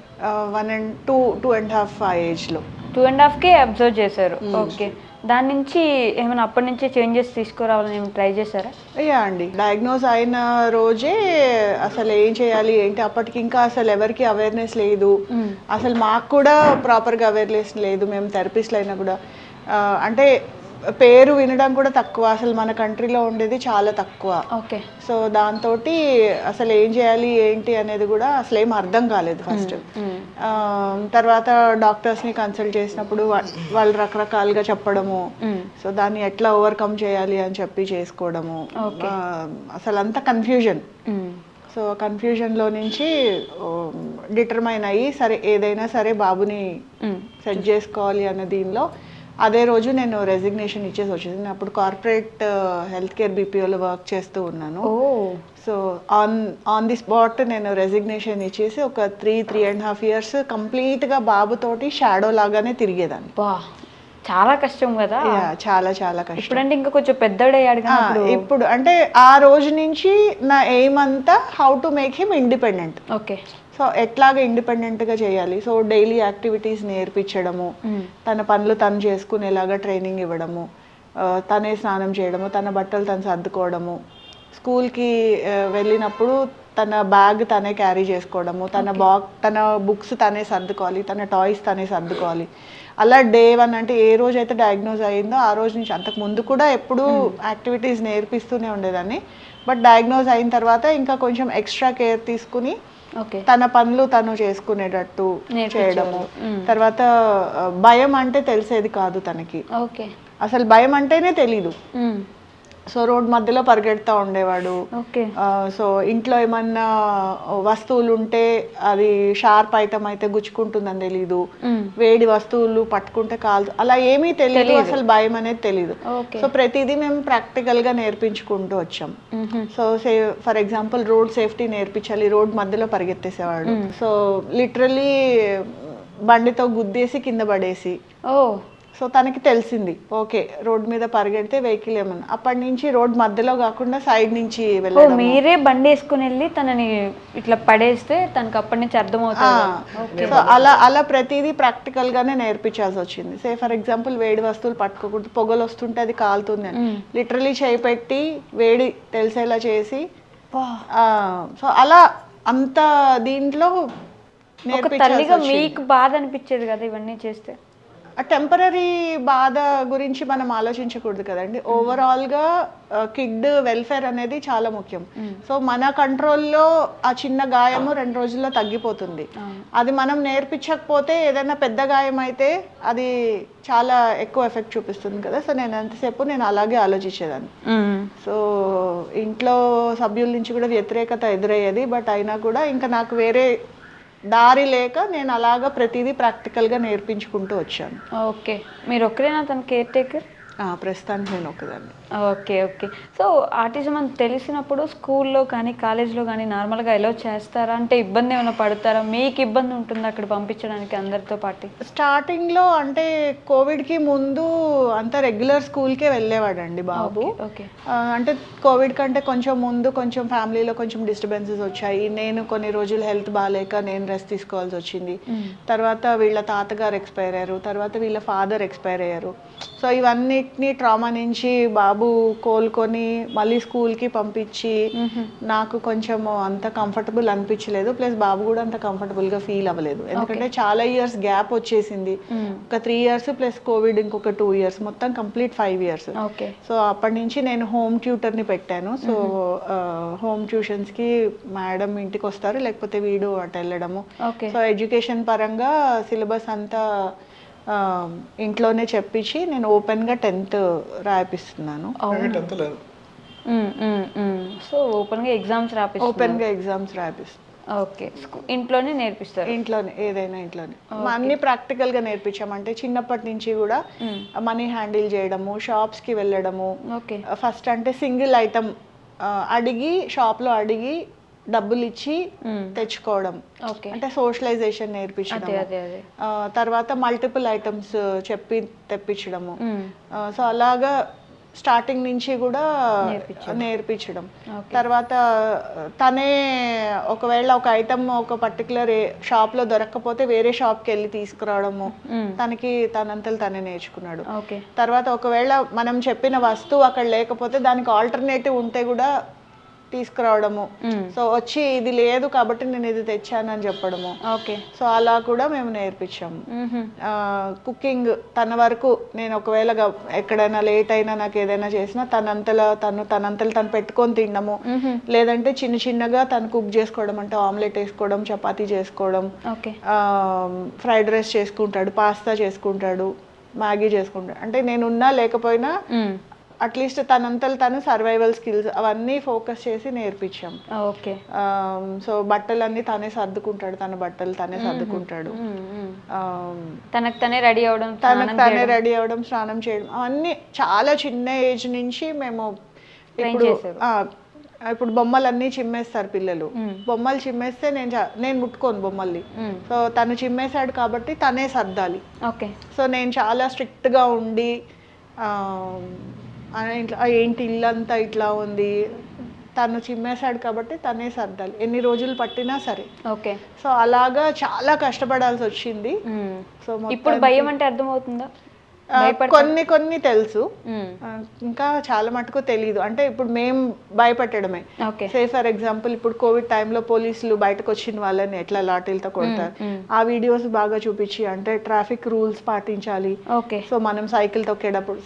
2.5 ఆ ఏజ్లో. 2.5కే అబ్జర్వ్ చేశారు. ఓకే, దాని నుంచి ఏమైనా అప్పటి నుంచే చేంజెస్ తీసుకురావాలని ఏమైనా ట్రై చేశారా? అండి, డయాగ్నోజ్ అయిన రోజే అసలు ఏం చేయాలి ఏంటి, అప్పటికి ఇంకా అసలు ఎవరికి అవేర్నెస్ లేదు. అసలు మాకు కూడా ప్రాపర్గా అవేర్నెస్ లేదు. మేము థెరపిస్ట్లు అయినా కూడా అంటే పేరు వినడం కూడా తక్కువ. అసలు మన కంట్రీలో ఉండేది చాలా తక్కువ. ఓకే, సో దాంతో అసలు ఏం చేయాలి ఏంటి అనేది కూడా అసలు ఏం అర్థం కాలేదు ఫస్ట్. తర్వాత డాక్టర్స్ని కన్సల్ట్ చేసినప్పుడు వాళ్ళు రకరకాలుగా చెప్పడము, సో దాన్ని ఎట్లా ఓవర్కమ్ చేయాలి అని చెప్పి చేసుకోవడము, అసలు అంతా కన్ఫ్యూజన్. సో కన్ఫ్యూజన్లో నుంచి డిటర్మైన్ అయ్యి సరే ఏదైనా సరే బాబుని సెట్ చేసుకోవాలి అన్న దీనిలో అదే రోజు నేను రెసిగ్నేషన్ ఇచ్చేసి వచ్చేసి. నేను అప్పుడు కార్పొరేట్ హెల్త్ కేర్ బీపీఓలో వర్క్ చేస్తూ ఉన్నాను. సో ఆన్ ది స్పాట్ నేను రెసిగ్నేషన్ ఇచ్చేసి ఒక 3.5 years కంప్లీట్గా బాబుతోటి షాడో లాగానే తిరిగేదాన్ని. చాలా కష్టం కదా? చాలా కష్టం. ఇప్పుడంటే ఇంకా కొంచెం పెద్దడయ్యాడు కదా. ఇప్పుడు అంటే ఆ రోజు నుంచి నా ఎయిమ్ అంతా how to make him independent. Okay, so ఎట్లాగా ఇండిపెండెంట్గా చేయాలి. సో డైలీ యాక్టివిటీస్ నేర్పించడము, తన పనులు తను చేసుకునేలాగా ట్రైనింగ్ ఇవ్వడము, తనే స్నానం చేయడము, తన బట్టలు తను సర్దుకోవడము, స్కూల్కి వెళ్ళినప్పుడు తన బ్యాగ్ తనే క్యారీ చేసుకోవడము, తన బుక్స్ తనే సర్దుకోవాలి, తన టాయ్స్ తనే సర్దుకోవాలి. అలా day 1 అంటే ఏ రోజు అయితే డయాగ్నోజ్ అయ్యిందో ఆ రోజు నుంచి, అంతకు ముందు కూడా ఎప్పుడూ యాక్టివిటీస్ నేర్పిస్తూనే ఉండేదాన్ని. బట్ డయాగ్నోజ్ అయిన తర్వాత ఇంకా కొంచెం ఎక్స్ట్రా కేర్ తీసుకుని తన పనులు తను చేసుకునేటట్టు చేయడము. తర్వాత భయం అంటే తెలిసేది కాదు తనకి. అసలు భయం అంటేనే తెలీదు. సో రోడ్ మధ్యలో పరిగెడతా ఉండేవాడు. ఓకే. సో ఇంట్లో ఏమన్నా వస్తువులు ఉంటే అది షార్ప్ ఐటమ్ అయితే గుచ్చుకుంటుందని తెలీదు, వేడి వస్తువులు పట్టుకుంటే కాలు, అలా ఏమీ తెలియదు, అసలు భయం అనేది తెలీదు. సో ప్రతిదీ మేము ప్రాక్టికల్ గా నేర్పించుకుంటూ వచ్చాం. So for example road safety నేర్పించాలి, రోడ్ మధ్యలో పరిగెత్తేసేవాడు. సో లిటరలీ బండితో గుద్దేసి కింద పడేసి, సో తనకి తెలిసింది ఓకే రోడ్ మీద పరిగెడితే వెహికల్ ఏమన్నా, అప్పటి నుంచి రోడ్ మధ్యలో కాకుండా సైడ్ నుంచి వెళ్ళడం. మీరే బండి వేసుకుని వెళ్ళి తనని ఇట్లా పడేస్తే తనకి అప్పటి నుంచి అర్థమవుతుంది. సో అలా ప్రతిదీ ప్రాక్టికల్ గానే నేర్పించాల్సి వచ్చింది. సే ఫర్ ఎగ్జాంపుల్ వేడి వస్తువులు పట్టుకోకూడదు, పొగలు వస్తుంటే అది కాలుతుంది అని లిటరలీ చేయి పెట్టి వేడి తెలిసేలా చేసి, సో అలా అంత దీంట్లో తల్లిగా మీకు బాధ అనిపించేది కదా ఇవన్నీ చేస్తే? టెంపరీ బాధ గురించి మనం ఆలోచించకూడదు కదండి. ఓవరాల్ గా కిడ్ వెల్ఫేర్ అనేది చాలా ముఖ్యం. సో మన కంట్రోల్లో ఆ చిన్న గాయము 2 రోజుల్లో తగ్గిపోతుంది. అది మనం నేర్పించకపోతే ఏదైనా పెద్ద గాయం అయితే అది చాలా ఎక్కువ ఎఫెక్ట్ చూపిస్తుంది కదా. సో నేను ఎంతసేపు నేను అలాగే ఆలోచించేదాన్ని. సో ఇంట్లో సభ్యుల నుంచి కూడా వ్యతిరేకత ఎదురయ్యేది, బట్ అయినా కూడా ఇంకా నాకు వేరే దారి లేక నేను అలాగా ప్రతిదీ ప్రాక్టికల్గా నేర్పించుకుంటూ వచ్చాను. ఓకే. మీరు ఒక్కరేనా తన కేర్ టేకర్? ప్రస్తుతానికి నేను ఒకదాన్ని. ఓకే. ఓకే. సో ఆటిజం అని తెలిసినప్పుడు స్కూల్లో కానీ కాలేజ్లో కానీ నార్మల్గా ఎలా చేస్తారా? అంటే ఇబ్బంది ఏమైనా పడతారా? మీకు ఇబ్బంది ఉంటుందా అక్కడ పంపించడానికి అందరితో పాటు? స్టార్టింగ్లో అంటే కోవిడ్కి ముందు అంతా రెగ్యులర్ స్కూల్కే వెళ్ళేవాడండి బాబు. ఓకే. అంటే కోవిడ్ కంటే కొంచెం ముందు కొంచెం ఫ్యామిలీలో కొంచెం డిస్టర్బెన్సెస్ వచ్చాయి. నేను కొన్ని రోజులు హెల్త్ బాగాలేక నేను రెస్ట్ తీసుకోవాల్సి వచ్చింది. తర్వాత వీళ్ళ తాతగారు ఎక్స్పైర్ అయ్యారు, తర్వాత వీళ్ళ ఫాదర్ ఎక్స్పైర్ అయ్యారు. సో ఇవన్నిటిని ట్రామా నుంచి బాబు కోలుకొని మళ్ళీ స్కూల్కి పంపించి నాకు కొంచెం అంత కంఫర్టబుల్ అనిపించలేదు. ప్లస్ బాబు కూడా అంత కంఫర్టబుల్గా ఫీల్ అవ్వలేదు, ఎందుకంటే చాలా ఇయర్స్ గ్యాప్ వచ్చేసింది. ఒక 3 ఇయర్స్ ప్లస్ కోవిడ్ ఇంకొక 2 ఇయర్స్, మొత్తం కంప్లీట్ 5 ఇయర్స్. సో అప్పటి నుంచి నేను హోమ్ ట్యూటర్ని పెట్టాను. సో హోమ్ ట్యూషన్స్కి మేడం ఇంటికి వస్తారు, లేకపోతే వీడు అటు వెళ్ళడము. సో ఎడ్యుకేషన్ పరంగా సిలబస్ అంతా ఇంట్లోనే చెప్పించి నేను ఓపెన్గా 10th రాయిపిస్తున్నాను. సో ఓపెన్గా ఎగ్జామ్స్ రాయిపిస్తాను. ఓకే. ఇంట్లోనే నేర్పిస్తారు? ఇంట్లోనే, ఏదైనా ఇంట్లోనే. అన్ని ప్రాక్టికల్గా నేర్పించాము. అంటే చిన్నప్పటి నుంచి కూడా మనీ హ్యాండిల్ చేయడము, షాప్స్కి వెళ్ళడము. ఫస్ట్ అంటే సింగిల్ ఐటమ్ అడిగి షాప్లో అడిగి డబ్బులు ఇచ్చి తెచ్చుకోవడం, అంటే సోషలైజేషన్ నేర్పించడం. తర్వాత మల్టిపుల్ ఐటమ్స్ చెప్పి తెప్పించడము. సో అలాగా స్టార్టింగ్ నుంచి కూడా నేర్పించడం. తర్వాత తనే ఒకవేళ ఒక ఐటమ్ ఒక పర్టికులర్ షాప్లో దొరకకపోతే వేరే షాప్కి వెళ్ళి తీసుకురావడము, తనంతలు తనే నేర్చుకున్నాడు. తర్వాత ఒకవేళ మనం చెప్పిన వస్తువు అక్కడ లేకపోతే దానికి ఆల్టర్నేటివ్ ఉంటే కూడా తీసుకురావడము. సో వచ్చి ఇది లేదు కాబట్టి నేను ఇది తెచ్చాను అని చెప్పడము. సో అలా కూడా మేము నేర్పించాము. కుకింగ్ తన వరకు, నేను ఒకవేళ ఎక్కడైనా లేట్ అయినా నాకు ఏదైనా చేసినా తనంతలు తను పెట్టుకొని తినడము, లేదంటే చిన్న చిన్నగా తను కుక్ చేసుకోవడం. అంటే ఆమ్లెట్ వేసుకోవడం, చపాతీ చేసుకోవడం, ఫ్రైడ్ రైస్ చేసుకుంటాడు, పాస్తా చేసుకుంటాడు, మ్యాగీ చేసుకుంటాడు. అంటే నేనున్నా లేకపోయినా అట్లీస్ట్ తనంతలు తను సర్వైవల్ స్కిల్స్ అవన్నీ ఫోకస్ చేసి నేర్పించాం. సో బట్టలన్నీ తనే సర్దుకుంటాడు, తన బట్టలు తనే సర్దుకుంటాడు, తనకు తనే రెడీ అవడం, స్నానం చేయడం, అవన్నీ చాలా చిన్న ఏజ్ నుంచి మేము. ఇప్పుడు బొమ్మలన్నీ చిమ్మేస్తారు పిల్లలు. బొమ్మలు చిమ్మేస్తే నేను ముట్టుకోను బొమ్మల్ని. సో తను చిమ్మేశాడు కాబట్టి తనే సర్దాలి. సో నేను చాలా స్ట్రిక్ట్గా ఉండి ఏంటి ఇల్లంతా ఇట్లా ఉంది, తను చిమ్మేశాడు కాబట్టి తనే సర్దాలి, ఎన్ని రోజులు పట్టినా సరే. సో అలాగా చాలా కష్టపడాల్సి వచ్చింది. సో ఇప్పుడు భయం అంటే అర్థమవుతుందా? కొన్ని తెలుసు, ఇంకా చాలా మటుకు తెలీదు. అంటే ఇప్పుడు మేము భయపెట్టడమే. సే ఫర్ ఎగ్జాంపుల్ ఇప్పుడు కోవిడ్ టైంలో పోలీసులు బయటకు వచ్చిన వాళ్ళని ఎట్లా లాఠీలతో కొడతారు, ఆ వీడియోస్ బాగా చూపించి, అంటే ట్రాఫిక్ రూల్స్ పాటించాలి. సో మనం సైకిల్ తొక్కేటప్పుడు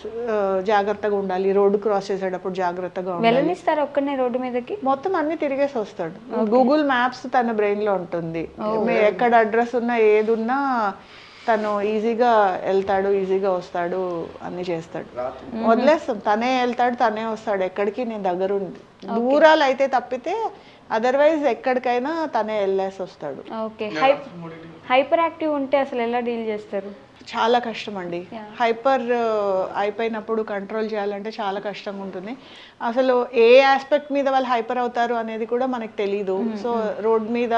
జాగ్రత్తగా ఉండాలి, రోడ్డు క్రాస్ చేసేటప్పుడు జాగ్రత్తగా ఉండాలి. రోడ్డు మీదకి మొత్తం అన్ని తిరిగేసి వస్తాడు. గూగుల్ మ్యాప్స్ తన బ్రెయిన్ లో ఉంటుంది. ఎక్కడ అడ్రస్ ఉన్నా ఏదున్నా తను ఈజీగా వెళ్తాడు, ఈజీగా వస్తాడు, అన్నీ చేస్తాడు. వదిలేస్తాం, తనే వెళ్తాడు, తనే వస్తాడు. ఎక్కడికి నేను దగ్గరుండి దూరాలు అయితే తప్పితే అదర్వైజ్ ఎక్కడికైనా తనే వెళ్ళేసి వస్తాడు. ఓకే. హైపర్ యాక్టివ్ ఉంటే అసలు ఎలా డీల్ చేస్తారు? చాలా కష్టం అండి. హైపర్ అయిపోయినప్పుడు కంట్రోల్ చేయాలంటే చాలా కష్టంగా ఉంటుంది. అసలు ఏ ఆస్పెక్ట్ మీద వాళ్ళు హైపర్ అవుతారు అనేది కూడా మనకి తెలీదు. సో రోడ్ మీద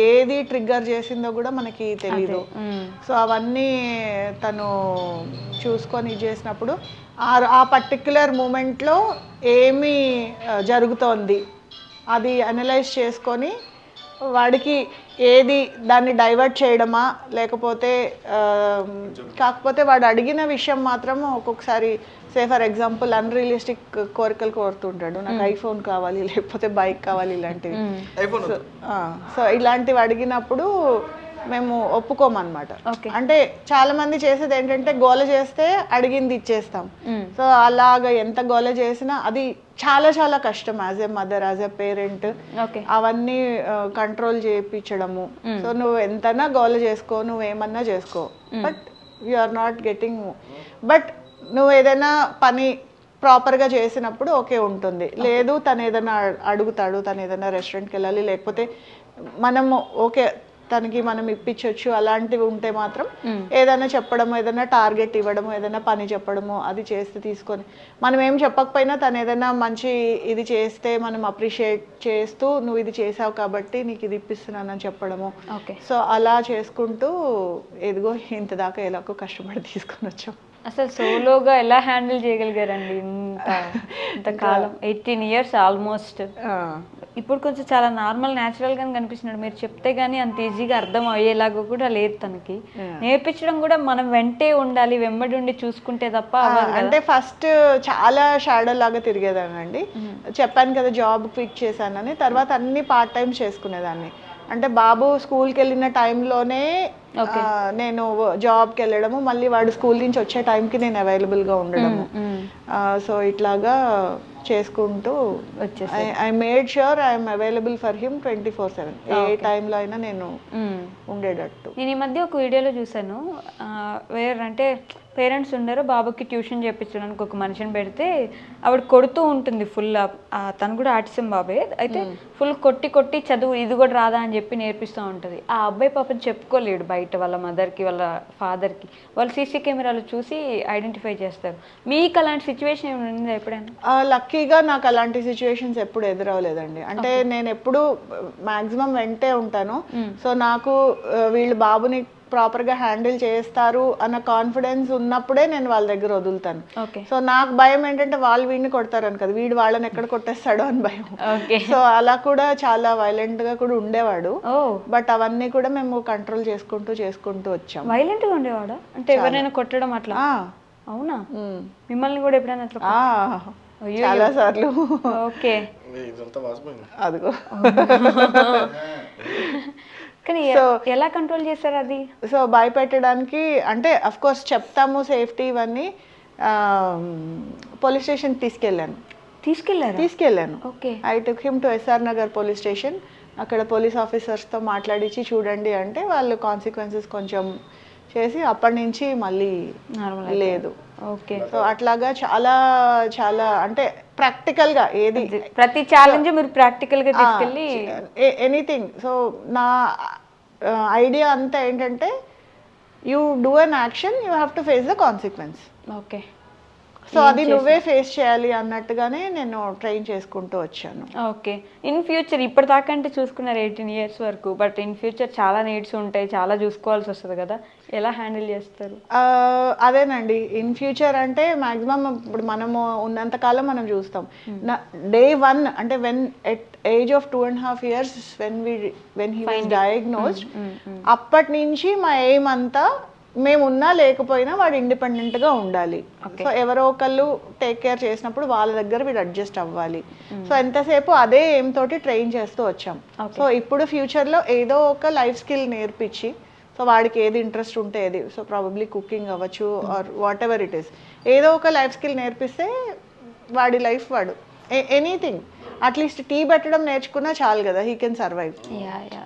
ఏది ట్రిగ్గర్ చేసిందో కూడా మనకి తెలీదు. సో అవన్నీ తను చూసుకొని చేసినప్పుడు ఆ పర్టిక్యులర్ మూమెంట్లో ఏమి జరుగుతోంది అది అనలైజ్ చేసుకొని వాడికి ఏది దాన్ని డైవర్ట్ చేయడమా, లేకపోతే కాకపోతే వాడు అడిగిన విషయం మాత్రం ఒక్కొక్కసారి ఫర్ ఎగ్జాంపుల్ అన్రియలిస్టిక్ కోరికలు కోరుతుంటాడు. నాకు ఐఫోన్ కావాలి, లేకపోతే బైక్ కావాలి, ఇలాంటివి. సో ఇలాంటివి అడిగినప్పుడు మేము ఒప్పుకోమన్నమాట. అంటే చాలా మంది చేసేది ఏంటంటే గోల చేస్తే అడిగింది ఇచ్చేస్తాం. సో అలాగా ఎంత గోల చేసినా అది చాలా చాలా కష్టం as a mother, as a parent అవన్నీ కంట్రోల్ చేయించడము. సో నువ్వు ఎంతనా గోల చేసుకో, నువ్వేమన్నా చేసుకో, but you are not getting. But నువ్వు ఏదైనా పని ప్రాపర్గా చేసినప్పుడు ఓకే ఉంటుంది. లేదు తను ఏదైనా అడుగుతాడు, తను ఏదైనా రెస్టారెంట్కి వెళ్ళాలి, లేకపోతే మనము ఓకే తనకి మనం ఇప్పించవచ్చు, అలాంటివి ఉంటే మాత్రం ఏదైనా చెప్పడము, ఏదైనా టార్గెట్ ఇవ్వడము, ఏదైనా పని చెప్పడము, అది చేస్తే తీసుకొని మనం ఏం చెప్పకపోయినా తను ఏదైనా మంచి ఇది చేస్తే మనం అప్రిషియేట్ చేస్తూ నువ్వు ఇది చేసావు కాబట్టి నీకు ఇది ఇప్పిస్తున్నానని చెప్పడము. సో అలా చేసుకుంటూ ఎదిగో ఇంత దాకా ఎలాగో కష్టపడి తీసుకొని వచ్చాం. అసలు సోలోగా ఎలా హ్యాండిల్ చేయగలిగారండి ఇంత కాలం? 18 years ఆల్మోస్ట్. ఇప్పుడు కొంచెం చాలా నార్మల్ న్యాచురల్గానే కనిపిస్తున్నాడు. మీరు చెప్తే కానీ అంత ఈజీగా అర్థం అయ్యేలాగా కూడా లేదు తనకి. నేర్పించడం కూడా మనం వెంటే ఉండాలి, వెంబడి ఉండి చూసుకుంటే తప్ప. అంటే ఫస్ట్ చాలా షాడో లాగా తిరిగేదానండి. చెప్పాను కదా జాబ్ క్విట్ చేశానని. తర్వాత అన్ని పార్ట్ టైమ్స్ చేసుకునేదాన్ని. అంటే బాబు స్కూల్కి వెళ్ళిన టైంలోనే నేను జాబ్కి వెళ్ళడము, మళ్ళీ వాడు స్కూల్ నుంచి వచ్చే టైంకి నేను అవైలబుల్గా ఉండడము. సో ఇట్లాగా చేసుకుంటూ I made sure I'm available for him 24/7. ఏ టైంలో అయినా నేను ఉండేటట్టు. నేను ఈ మధ్య ఒక వీడియోలో చూసాను, అంటే పేరెంట్స్ ఉండరు, బాబుకి ట్యూషన్ చేయించడానికి ఒక మనిషిని పెడితే ఆవిడ కొడుతూ ఉంటుంది ఫుల్. తను కూడా ఆర్టిజం బాబే, అయితే ఫుల్ కొట్టి చదువు ఇది కూడా రాదా అని చెప్పి నేర్పిస్తూ ఉంటుంది. ఆ అబ్బాయి పాపని చెప్పుకోలేడు బయట వాళ్ళ మదర్కి, వాళ్ళ ఫాదర్కి. వాళ్ళు సీసీ కెమెరాలు చూసి ఐడెంటిఫై చేస్తారు. మీకు అలాంటి సిచ్యువేషన్ ఏమైనా ఉందా ఎప్పుడైనా? లక్కీగా నాకు అలాంటి సిచ్యువేషన్స్ ఎప్పుడు ఎదురవలేదండి. అంటే నేను ఎప్పుడు మాక్సిమం వెంటే ఉంటాను. సో నాకు వీళ్ళు బాబుని ప్రాపర్గా హ్యాండిల్ చేస్తారు అన్న కాన్ఫిడెన్స్ ఉన్నప్పుడే నేను వాళ్ళ దగ్గర వదులుతాను. సో నాకు భయం ఏంటంటే వాళ్ళు వీడిని కొడతారని కదా, వీడు వాళ్ళని ఎక్కడ కొట్టేస్తాడో అని భయం. సో అలా కూడా చాలా వైలెంట్ గా కూడా ఉండేవాడు. బట్ అవన్నీ కూడా మేము కంట్రోల్ చేసుకుంటూ వచ్చాం. వైలెంట్ గా ఉండేవాడు అంటే ఎవరైనా కొట్టడం అట్లా? అవునా? మిమ్మల్ని కూడా ఎప్పుడైనా చాలా సార్లు. ఓకే. అదిగో. కానీ ఎలా కంట్రోల్ చేస్తారు అది? సో భయపెట్టడానికి అంటే అఫ్ కోర్స్ చెప్తాము సేఫ్టీ ఇవన్నీ. పోలీస్ స్టేషన్ తీసుకెళ్ళాను. I took him to SR Nagar police station. అక్కడ పోలీస్ ఆఫీసర్స్తో మాట్లాడించి చూడండి అంటే వాళ్ళు కాన్సిక్వెన్సెస్ కొంచెం చేసి అప్పటి నుంచి మళ్ళీ లేదు. ఓకే. సో అట్లాగా చాలా చాలా అంటే ప్రాక్టికల్ గా ఏది ప్రతి ఛాలెంజ్ మీరు ప్రాక్టికల్ గా తీసుకెళ్ళి ఎనీథింగ్. సో నా ఐడియా అంతా ఏంటంటే you do an action, you have to face the consequence. Okay. So అది నువ్వే ఫేస్ చేయాలి అన్నట్టుగానే నేను ట్రైన్ చేసుకుంటూ వచ్చాను. ఓకే. ఇన్ ఫ్యూచర్ ఇప్పటిదాకా అంటే చూసుకున్నారు 18 years వరకు, బట్ ఇన్ ఫ్యూచర్ చాలా నీడ్స్ ఉంటాయి, చాలా చూసుకోవాల్సి వస్తుంది కదా, ఎలా హ్యాండిల్ చేస్తారు? అదేనండి, ఇన్ ఫ్యూచర్ అంటే మాక్సిమం ఇప్పుడు మనము ఉన్నంతకాలం మనం చూస్తాం. డే 1 అంటే when at age of 2.5 years when he was diagnosed, అప్పటి నుంచి మా ఎయిమ్ అంతా మేము ఉన్నా లేకపోయినా వాడు ఇండిపెండెంట్గా ఉండాలి. సో ఎవరో ఒకళ్ళు టేక్ కేర్ చేసినప్పుడు వాళ్ళ దగ్గర వీడు అడ్జస్ట్ అవ్వాలి. సో ఎంతసేపు అదే ఎయిమ్ తోటి ట్రైన్ చేస్తూ వచ్చాం. సో ఇప్పుడు ఫ్యూచర్లో ఏదో ఒక లైఫ్ స్కిల్ నేర్పించి, సో వాడికి ఏది ఇంట్రెస్ట్ ఉంటే ఏది, సో ప్రాబబ్లీ కుకింగ్ అవ్వచ్చు or whatever it is, ఏదో ఒక లైఫ్ స్కిల్ నేర్పిస్తే వాడి లైఫ్ వాడు ఎనీథింగ్ అట్లీస్ట్ టీ పెట్టడం నేర్చుకున్నా చాలు కదా, హీ కెన్ సర్వైవ్.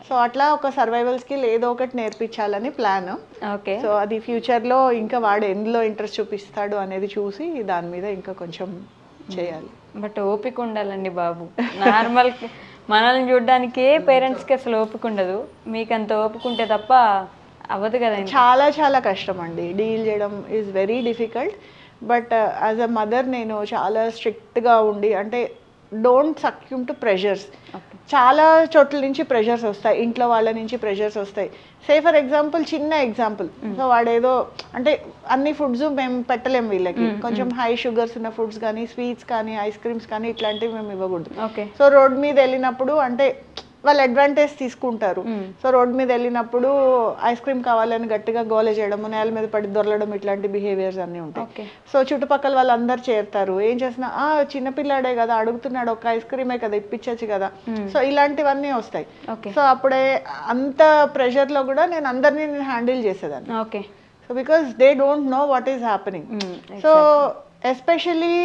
సో అట్లా ఒక సర్వైవల్ స్కిల్ ఏదో ఒకటి నేర్పించాలని ప్లాన్. ఓకే. సో అది ఫ్యూచర్లో ఇంకా వాడు ఎందులో ఇంట్రెస్ట్ చూపిస్తాడు అనేది చూసి దాని మీద ఇంకా కొంచెం చేయాలి. బట్ ఓపిక ఉండాలండి బాబు. నార్మల్ మనల్ని చూడడానికే పేరెంట్స్కి అసలు ఓపిక ఉండదు, మీకు అంత ఓపిక ఉంటే తప్ప అవ్వదు కదండి. చాలా చాలా కష్టం అండి, డీల్ చేయడం is very difficult. But as a mother నేను చాలా స్ట్రిక్ట్గా ఉండి, అంటే డోంట్ సక్యూమ్ టు ప్రెషర్స్. చాలా చోట్ల నుంచి ప్రెషర్స్ వస్తాయి, ఇంట్లో వాళ్ళ నుంచి ప్రెషర్స్ వస్తాయి. సే ఫర్ ఎగ్జాంపుల్, చిన్న ఎగ్జాంపుల్, సో వాడేదో అంటే అన్ని ఫుడ్స్ మేము పెట్టలేము వీళ్ళకి, కొంచెం హై షుగర్స్ ఉన్న ఫుడ్స్ కానీ స్వీట్స్ కానీ ఐస్ క్రీమ్స్ కానీ ఇట్లాంటివి మేము ఇవ్వకూడదు. సో రోడ్ మీద వెళ్ళినప్పుడు అంటే వాళ్ళు అడ్వాంటేజ్ తీసుకుంటారు. సో రోడ్ మీద వెళ్ళినప్పుడు ఐస్ క్రీమ్ కావాలని గట్టిగా గోల చేయడము, నేల మీద పడి దొరలడం, ఇట్లాంటి బిహేవియర్స్ అన్నీ ఉంటాయి. సో చుట్టుపక్కల వాళ్ళందరూ చేరుతారు, ఏం చేసినా చిన్నపిల్లాడే కదా అడుగుతున్నాడు, ఒక ఐస్ క్రీమే కదా ఇప్పించచ్చు కదా. సో ఇలాంటివన్నీ వస్తాయి. సో అప్పుడే అంత ప్రెషర్లో కూడా నేను అందరినీ హ్యాండిల్ చేసేదాన్ని. Okay. So because they don't know what is happening. So especially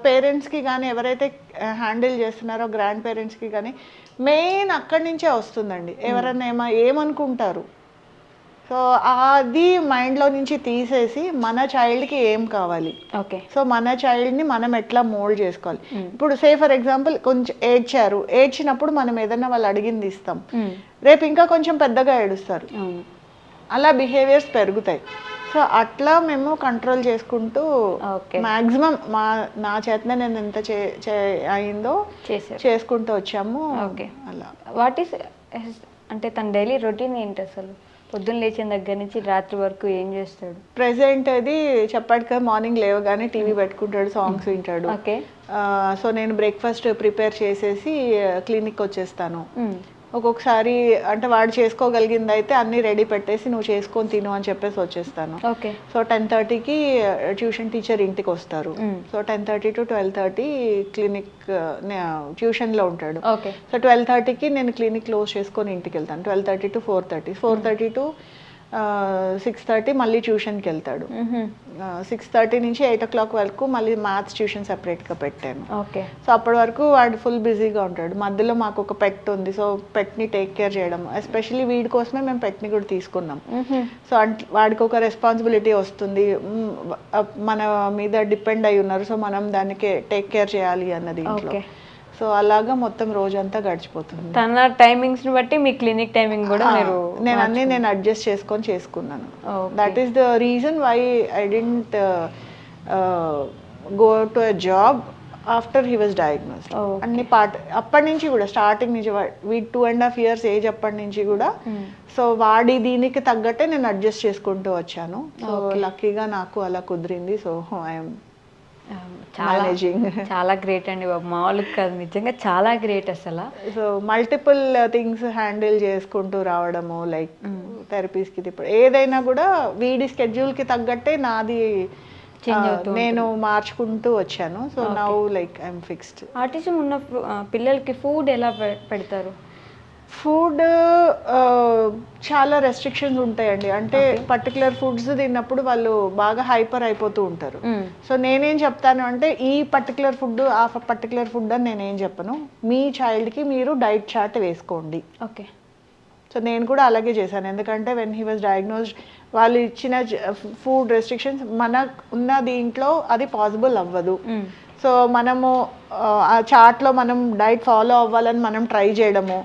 పేరెంట్స్కి కానీ ఎవరైతే హ్యాండిల్ చేస్తున్నారో గ్రాండ్ పేరెంట్స్కి కానీ మెయిన్ అక్కడి నుంచే వస్తుందండి. ఎవరన్నా ఏమనుకుంటారు, సో అది మైండ్లో నుంచి తీసేసి మన చైల్డ్కి ఏం కావాలి, ఓకే, సో మన చైల్డ్ని మనం ఎట్లా మోల్డ్ చేసుకోవాలి. ఇప్పుడు సే ఫర్ ఎగ్జాంపుల్ కొంచెం ఏడ్చినప్పుడు మనం ఏదన్నా వాళ్ళు అడిగింది ఇస్తాం, రేపు ఇంకా కొంచెం పెద్దగా ఏడుస్తారు, అలా బిహేవియర్స్ పెరుగుతాయి. సో అట్లా మేము కంట్రోల్ చేసుకుంటూ మాక్సిమం నా చేతనే నేను ఎంత అయిందో చేసుకుంటూ వచ్చాము. అలా వాట్ ఈస్ అంటే తన డైలీ రొటీన్ ఏంటి అసలు? పొద్దున్న లేచిన దగ్గర నుంచి రాత్రి వరకు ఏం చేస్తాడు? ప్రెసెంట్ అది చెప్పాడు కదా, మార్నింగ్ లేవగానే టీవీ పెట్టుకుంటాడు, సాంగ్స్ వింటాడు. సో నేను బ్రేక్ఫాస్ట్ ప్రిపేర్ చేసేసి క్లినిక్ వచ్చేస్తాను. ఒక్కొక్కసారి అంటే వాడు చేసుకోగలిగింది అయితే అన్నీ రెడీ పెట్టేసి నువ్వు చేసుకొని తిను అని చెప్పేసి వచ్చేస్తాను. సో 10:30కి ట్యూషన్ టీచర్ ఇంటికి వస్తారు. సో 10:30 to 12:30 క్లినిక్ ట్యూషన్లో ఉంటాడు. సో 12:30కి నేను క్లినిక్ క్లోజ్ చేసుకొని ఇంటికి వెళ్తాను. 12:30 to 4:30, 4:30 to 6:30 మళ్ళీ ట్యూషన్కి వెళ్తాడు. 6:30 నుంచి 8 o'clock వరకు మళ్ళీ మ్యాథ్స్ ట్యూషన్ సెపరేట్గా పెట్టాను. సో అప్పటి వరకు వాడు ఫుల్ బిజీగా ఉంటాడు. మధ్యలో మాకు ఒక పెట్ ఉంది, సో పెట్ని టేక్ కేర్ చేయడం, ఎస్పెషల్లీ వీడి కోసమే మేము పెట్ని కూడా తీసుకున్నాం. సో వాడికి ఒక రెస్పాన్సిబిలిటీ వస్తుంది, మన మీద డిపెండ్ అయి ఉన్నారు, సో మనం దానికి టేక్ కేర్ చేయాలి అన్నది ఇంట్లో. సో అలాగా మొత్తం రోజంతా గడిచిపోతుంది. తన టైమింగ్స్ ని బట్టి మీ క్లినిక్ టైమింగ్ కూడా నేను అడ్జస్ట్ చేసుకున్నాను. That is the reason why I didn't go to a job after he was diagnosed. అన్ని అప్పటి నుంచి కూడా స్టార్టింగ్ నుంచి వీడి 2.5 years ఏజ్ అప్పటి నుంచి కూడా సో వాడి దీనికి తగ్గట్టే నేను అడ్జస్ట్ చేసుకుంటూ వచ్చాను. సో లక్కీగా నాకు అలా కుదిరింది. సో ఐఎమ్ చాలా గ్రేట్ అండి బాబు, మామూలుగా కాదు, నిజంగా చాలా గ్రేట్ అసలు. సో మల్టిపుల్ థింగ్స్ హ్యాండిల్ చేసుకుంటూ రావడము, లైక్ థెరపీస్కి ఇప్పుడు ఏదైనా కూడా వీడి స్కెడ్యూల్కి తగ్గట్టే నాది నేను మార్చుకుంటూ వచ్చాను. So now like I'm fixed. Autism ఉన్న పిల్లలకి ఫుడ్ ఎలా పెడతారు? ఫుడ్ చాలా రెస్ట్రిక్షన్స్ ఉంటాయండి. అంటే పర్టికులర్ ఫుడ్స్ తిన్నప్పుడు వాళ్ళు బాగా హైపర్ అయిపోతూ ఉంటారు. సో నేనేం చెప్తాను అంటే ఈ పర్టికులర్ ఫుడ్ ఆ పర్టికులర్ ఫుడ్ అని నేనేం చెప్పను, మీ చైల్డ్కి మీరు డైట్ చార్ట్ వేసుకోండి. ఓకే. సో నేను కూడా అలాగే చేశాను, ఎందుకంటే వెన్ హీ వాజ్ డయాగ్నోస్డ్ వాళ్ళు ఇచ్చిన ఫుడ్ రెస్ట్రిక్షన్స్ మనకు ఉన్న దీంట్లో అది పాసిబుల్ అవ్వదు. సో మనము ఆ చార్ట్లో మనం డైట్ ఫాలో అవ్వాలని మనం ట్రై చేయడము,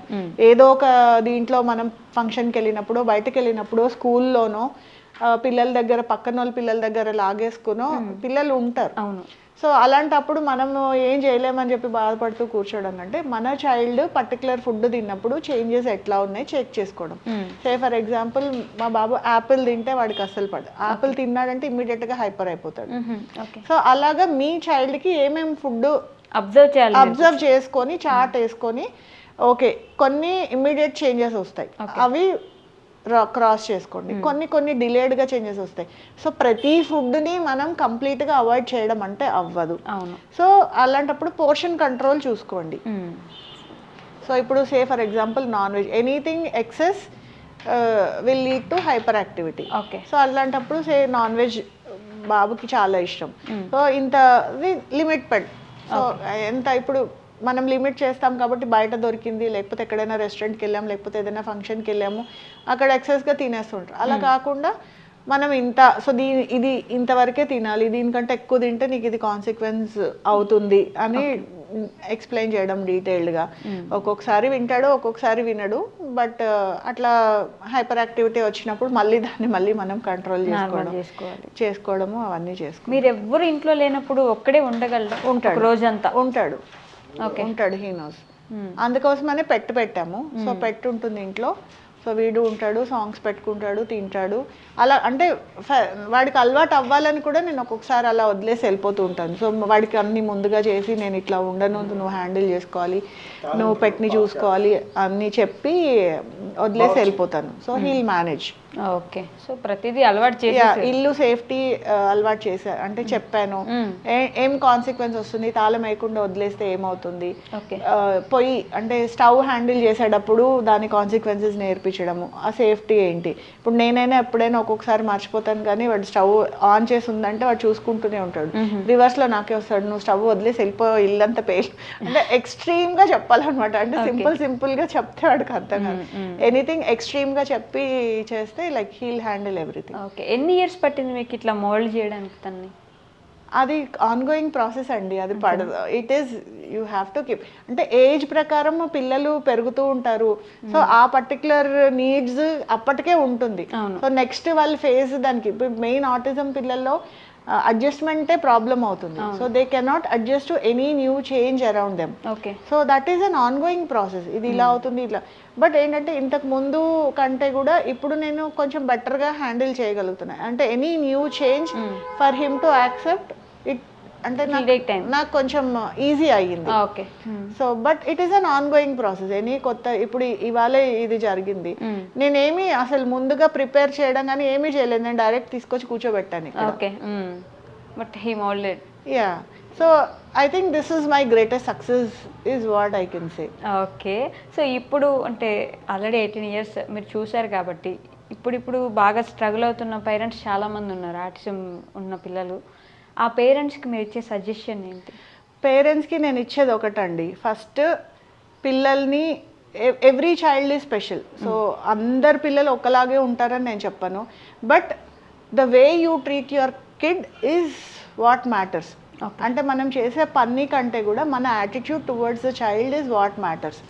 ఏదో ఒక దీంట్లో మనం ఫంక్షన్కి వెళ్ళినప్పుడు బయటకు వెళ్ళినప్పుడు స్కూల్లోనో పిల్లల దగ్గర పక్కన వాళ్ళ పిల్లల దగ్గర లాగేసుకునో పిల్లలు ఉంటారు. సో అలాంటప్పుడు మనము ఏం చేయలేమని చెప్పి బాధపడుతూ కూర్చోవడం కంటే మన చైల్డ్ పర్టికులర్ ఫుడ్ తిన్నప్పుడు చేంజెస్ ఎట్లా ఉన్నాయి చెక్ చేసుకోవడం. సే ఫర్ ఎగ్జాంపుల్ మా బాబు యాపిల్ తింటే వాడికి అస్సలు పడదు, యాపిల్ తిన్నాడంటే ఇమ్మీడియట్గా హైపర్ అయిపోతాడు. సో అలాగా మీ చైల్డ్కి ఏమేమి ఫుడ్ అబ్జర్వ్ చేసుకొని చార్ట్ వేసుకొని ఓకే కొన్ని ఇమ్మీడియట్ చేంజెస్ వస్తాయి అవి క్రాస్ చేసుకోండి, కొన్ని డిలేడ్గా చేంజెస్ వస్తాయి. సో ప్రతి ఫుడ్ని మనం కంప్లీట్గా అవాయిడ్ చేయడం అంటే అవ్వదు. సో అలాంటప్పుడు పోర్షన్ కంట్రోల్ చూసుకోండి. సో ఇప్పుడు సే for example non veg anything excess will lead to hyper activity. So అలాంటప్పుడు సే నాన్ వెజ్ బాబుకి చాలా ఇష్టం, సో ఇంత లిమిట్ పెట్. సో ఎంత ఇప్పుడు మనం లిమిట్ చేస్తాం కాబట్టి బయట దొరికింది, లేకపోతే ఎక్కడైనా రెస్టారెంట్కి వెళ్ళాము, లేకపోతే ఏదైనా ఫంక్షన్కి వెళ్ళాము, అక్కడ ఎక్సెస్గా తినేస్తుంటారు. అలా కాకుండా మనం సో ఇది ఇంతవరకే తినాలి, దీనికంటే ఎక్కువ తింటే నీకు ఇది కాన్సిక్వెన్స్ అవుతుంది అని ఎక్స్ప్లెయిన్ చేయడం డీటెయిల్డ్గా. ఒక్కొక్కసారి వింటాడు, ఒక్కొక్కసారి వినడు. బట్ అట్లా హైపర్ యాక్టివిటీ వచ్చినప్పుడు దాన్ని మనం కంట్రోల్ చేసుకోవడము అవన్నీ చేసుకోవాలి. మీరు ఎవ్వరు ఇంట్లో లేనప్పుడు ఒక్కడే ఉండగలరా? ఉంటాడు రోజంతా? ఉంటాడు హీ నోస్. అందుకోసమనే పెట్టాము. సో పెట్ ఉంటుంది ఇంట్లో. సో వీడు ఉంటాడు, సాంగ్స్ పెట్టుకుంటాడు, తింటాడు. అలా అంటే వాడికి అలవాటు అవ్వాలని కూడా నేను ఒక్కొక్కసారి అలా వదిలేసి వెళ్ళిపోతూ ఉంటాను. సో వాడికి అన్ని ముందుగా చేసి నేను ఇట్లా ఉండను, నువ్వు హ్యాండిల్ చేసుకోవాలి, నువ్వు పెట్ని చూసుకోవాలి అన్నీ చెప్పి వదిలేసి వెళ్ళిపోతాను. So he'll manage. Okay. So ప్రతిదీ అలవాటు చేసి ఇల్లు సేఫ్టీ అలవాటు చేశా అంటే చెప్పాను ఏం కాన్సిక్వెన్స్ వస్తుంది, తాళం వేయకుండా వదిలేస్తే ఏమవుతుంది, పొయ్యి అంటే స్టవ్ హ్యాండిల్ చేసేటప్పుడు దాని కాన్సిక్వెన్సెస్ నేర్పించడము, ఆ సేఫ్టీ ఏంటి. ఇప్పుడు నేనైనా ఎప్పుడైనా ఒక్కొక్కసారి మర్చిపోతాను, కానీ వాడు స్టవ్ ఆన్ చేసి ఉందంటే వాడు చూసుకుంటూనే ఉంటాడు. రివర్స్లో నాకే వస్తాడు, నువ్వు స్టవ్ వదిలేసి వెళ్ళిపో, ఇల్లంతా పేలు అంటే ఎక్స్ట్రీమ్గా చెప్పాలన్నమాట. అంటే సింపుల్గా చెప్తే వాడికి అర్థం కాదు. ఎనీథింగ్ ఎక్స్ట్రీమ్గా చెప్పి చేస్తే like he'll handle everything. Okay. ఎన్ని ఇయర్స్ పట్టింది మీకు ఇట్లా మోల్డ్ చేయడానికి తన్ని? అది ఆన్గోయింగ్ ప్రాసెస్ అండి, అది పడదు. It is you have to keep. అంటే ఏజ్ ప్రకారం పిల్లలు పెరుగుతూ ఉంటారు. సో ఆ పర్టికులర్ నీడ్స్ అప్పటికే ఉంటుంది. సో నెక్స్ట్ వాళ్ళ ఫేజ్ దానికి. ఇప్పుడు మెయిన్ ఆటిజం పిల్లల్లో అడ్జస్ట్మెంటే ప్రాబ్లం అవుతుంది. So they cannot adjust to any new change around them. So that is an ongoing process. ఇది ఇలా అవుతుంది ఇట్లా. బట్ ఏంటంటే ఇంతకు ముందు కంటే కూడా ఇప్పుడు నేను కొంచెం బెటర్గా హ్యాండిల్ చేయగలుగుతున్నాను. అంటే any new change for him to accept it అంటే నాకు కొంచెం ఈజీ అయ్యింది. So but it is an ongoing process. Any కొత్త ఇప్పుడు ఇవాళ ఇది జరిగింది, నేనేమి అసలు ముందుగా ప్రిపేర్ చేయడం కానీ ఏమీ చేయలేదు, నేను డైరెక్ట్ తీసుకొచ్చి కూర్చోబెట్టాను. Yeah. So I think this is my greatest success is what I can say. Okay. So ఇప్పుడు అంటే ఆల్రెడీ 18 years మీరు చూసారు కాబట్టి ఇప్పుడు బాగా స్ట్రగుల్ అవుతున్న పేరెంట్స్ చాలామంది ఉన్నారు, ఆటిజం ఉన్న పిల్లలు. ఆ పేరెంట్స్కి మీరు ఇచ్చే సజెషన్ ఏంటి? పేరెంట్స్కి నేను ఇచ్చేది ఒకటండి, ఫస్ట్ పిల్లల్ని every child is special. So అందరు పిల్లలు ఒకలాగే ఉంటారని నేను చెప్పను. But the way you treat your kid is what matters. అంటే మనం చేసే పని కంటే కూడా మన attitude towards the child is what matters.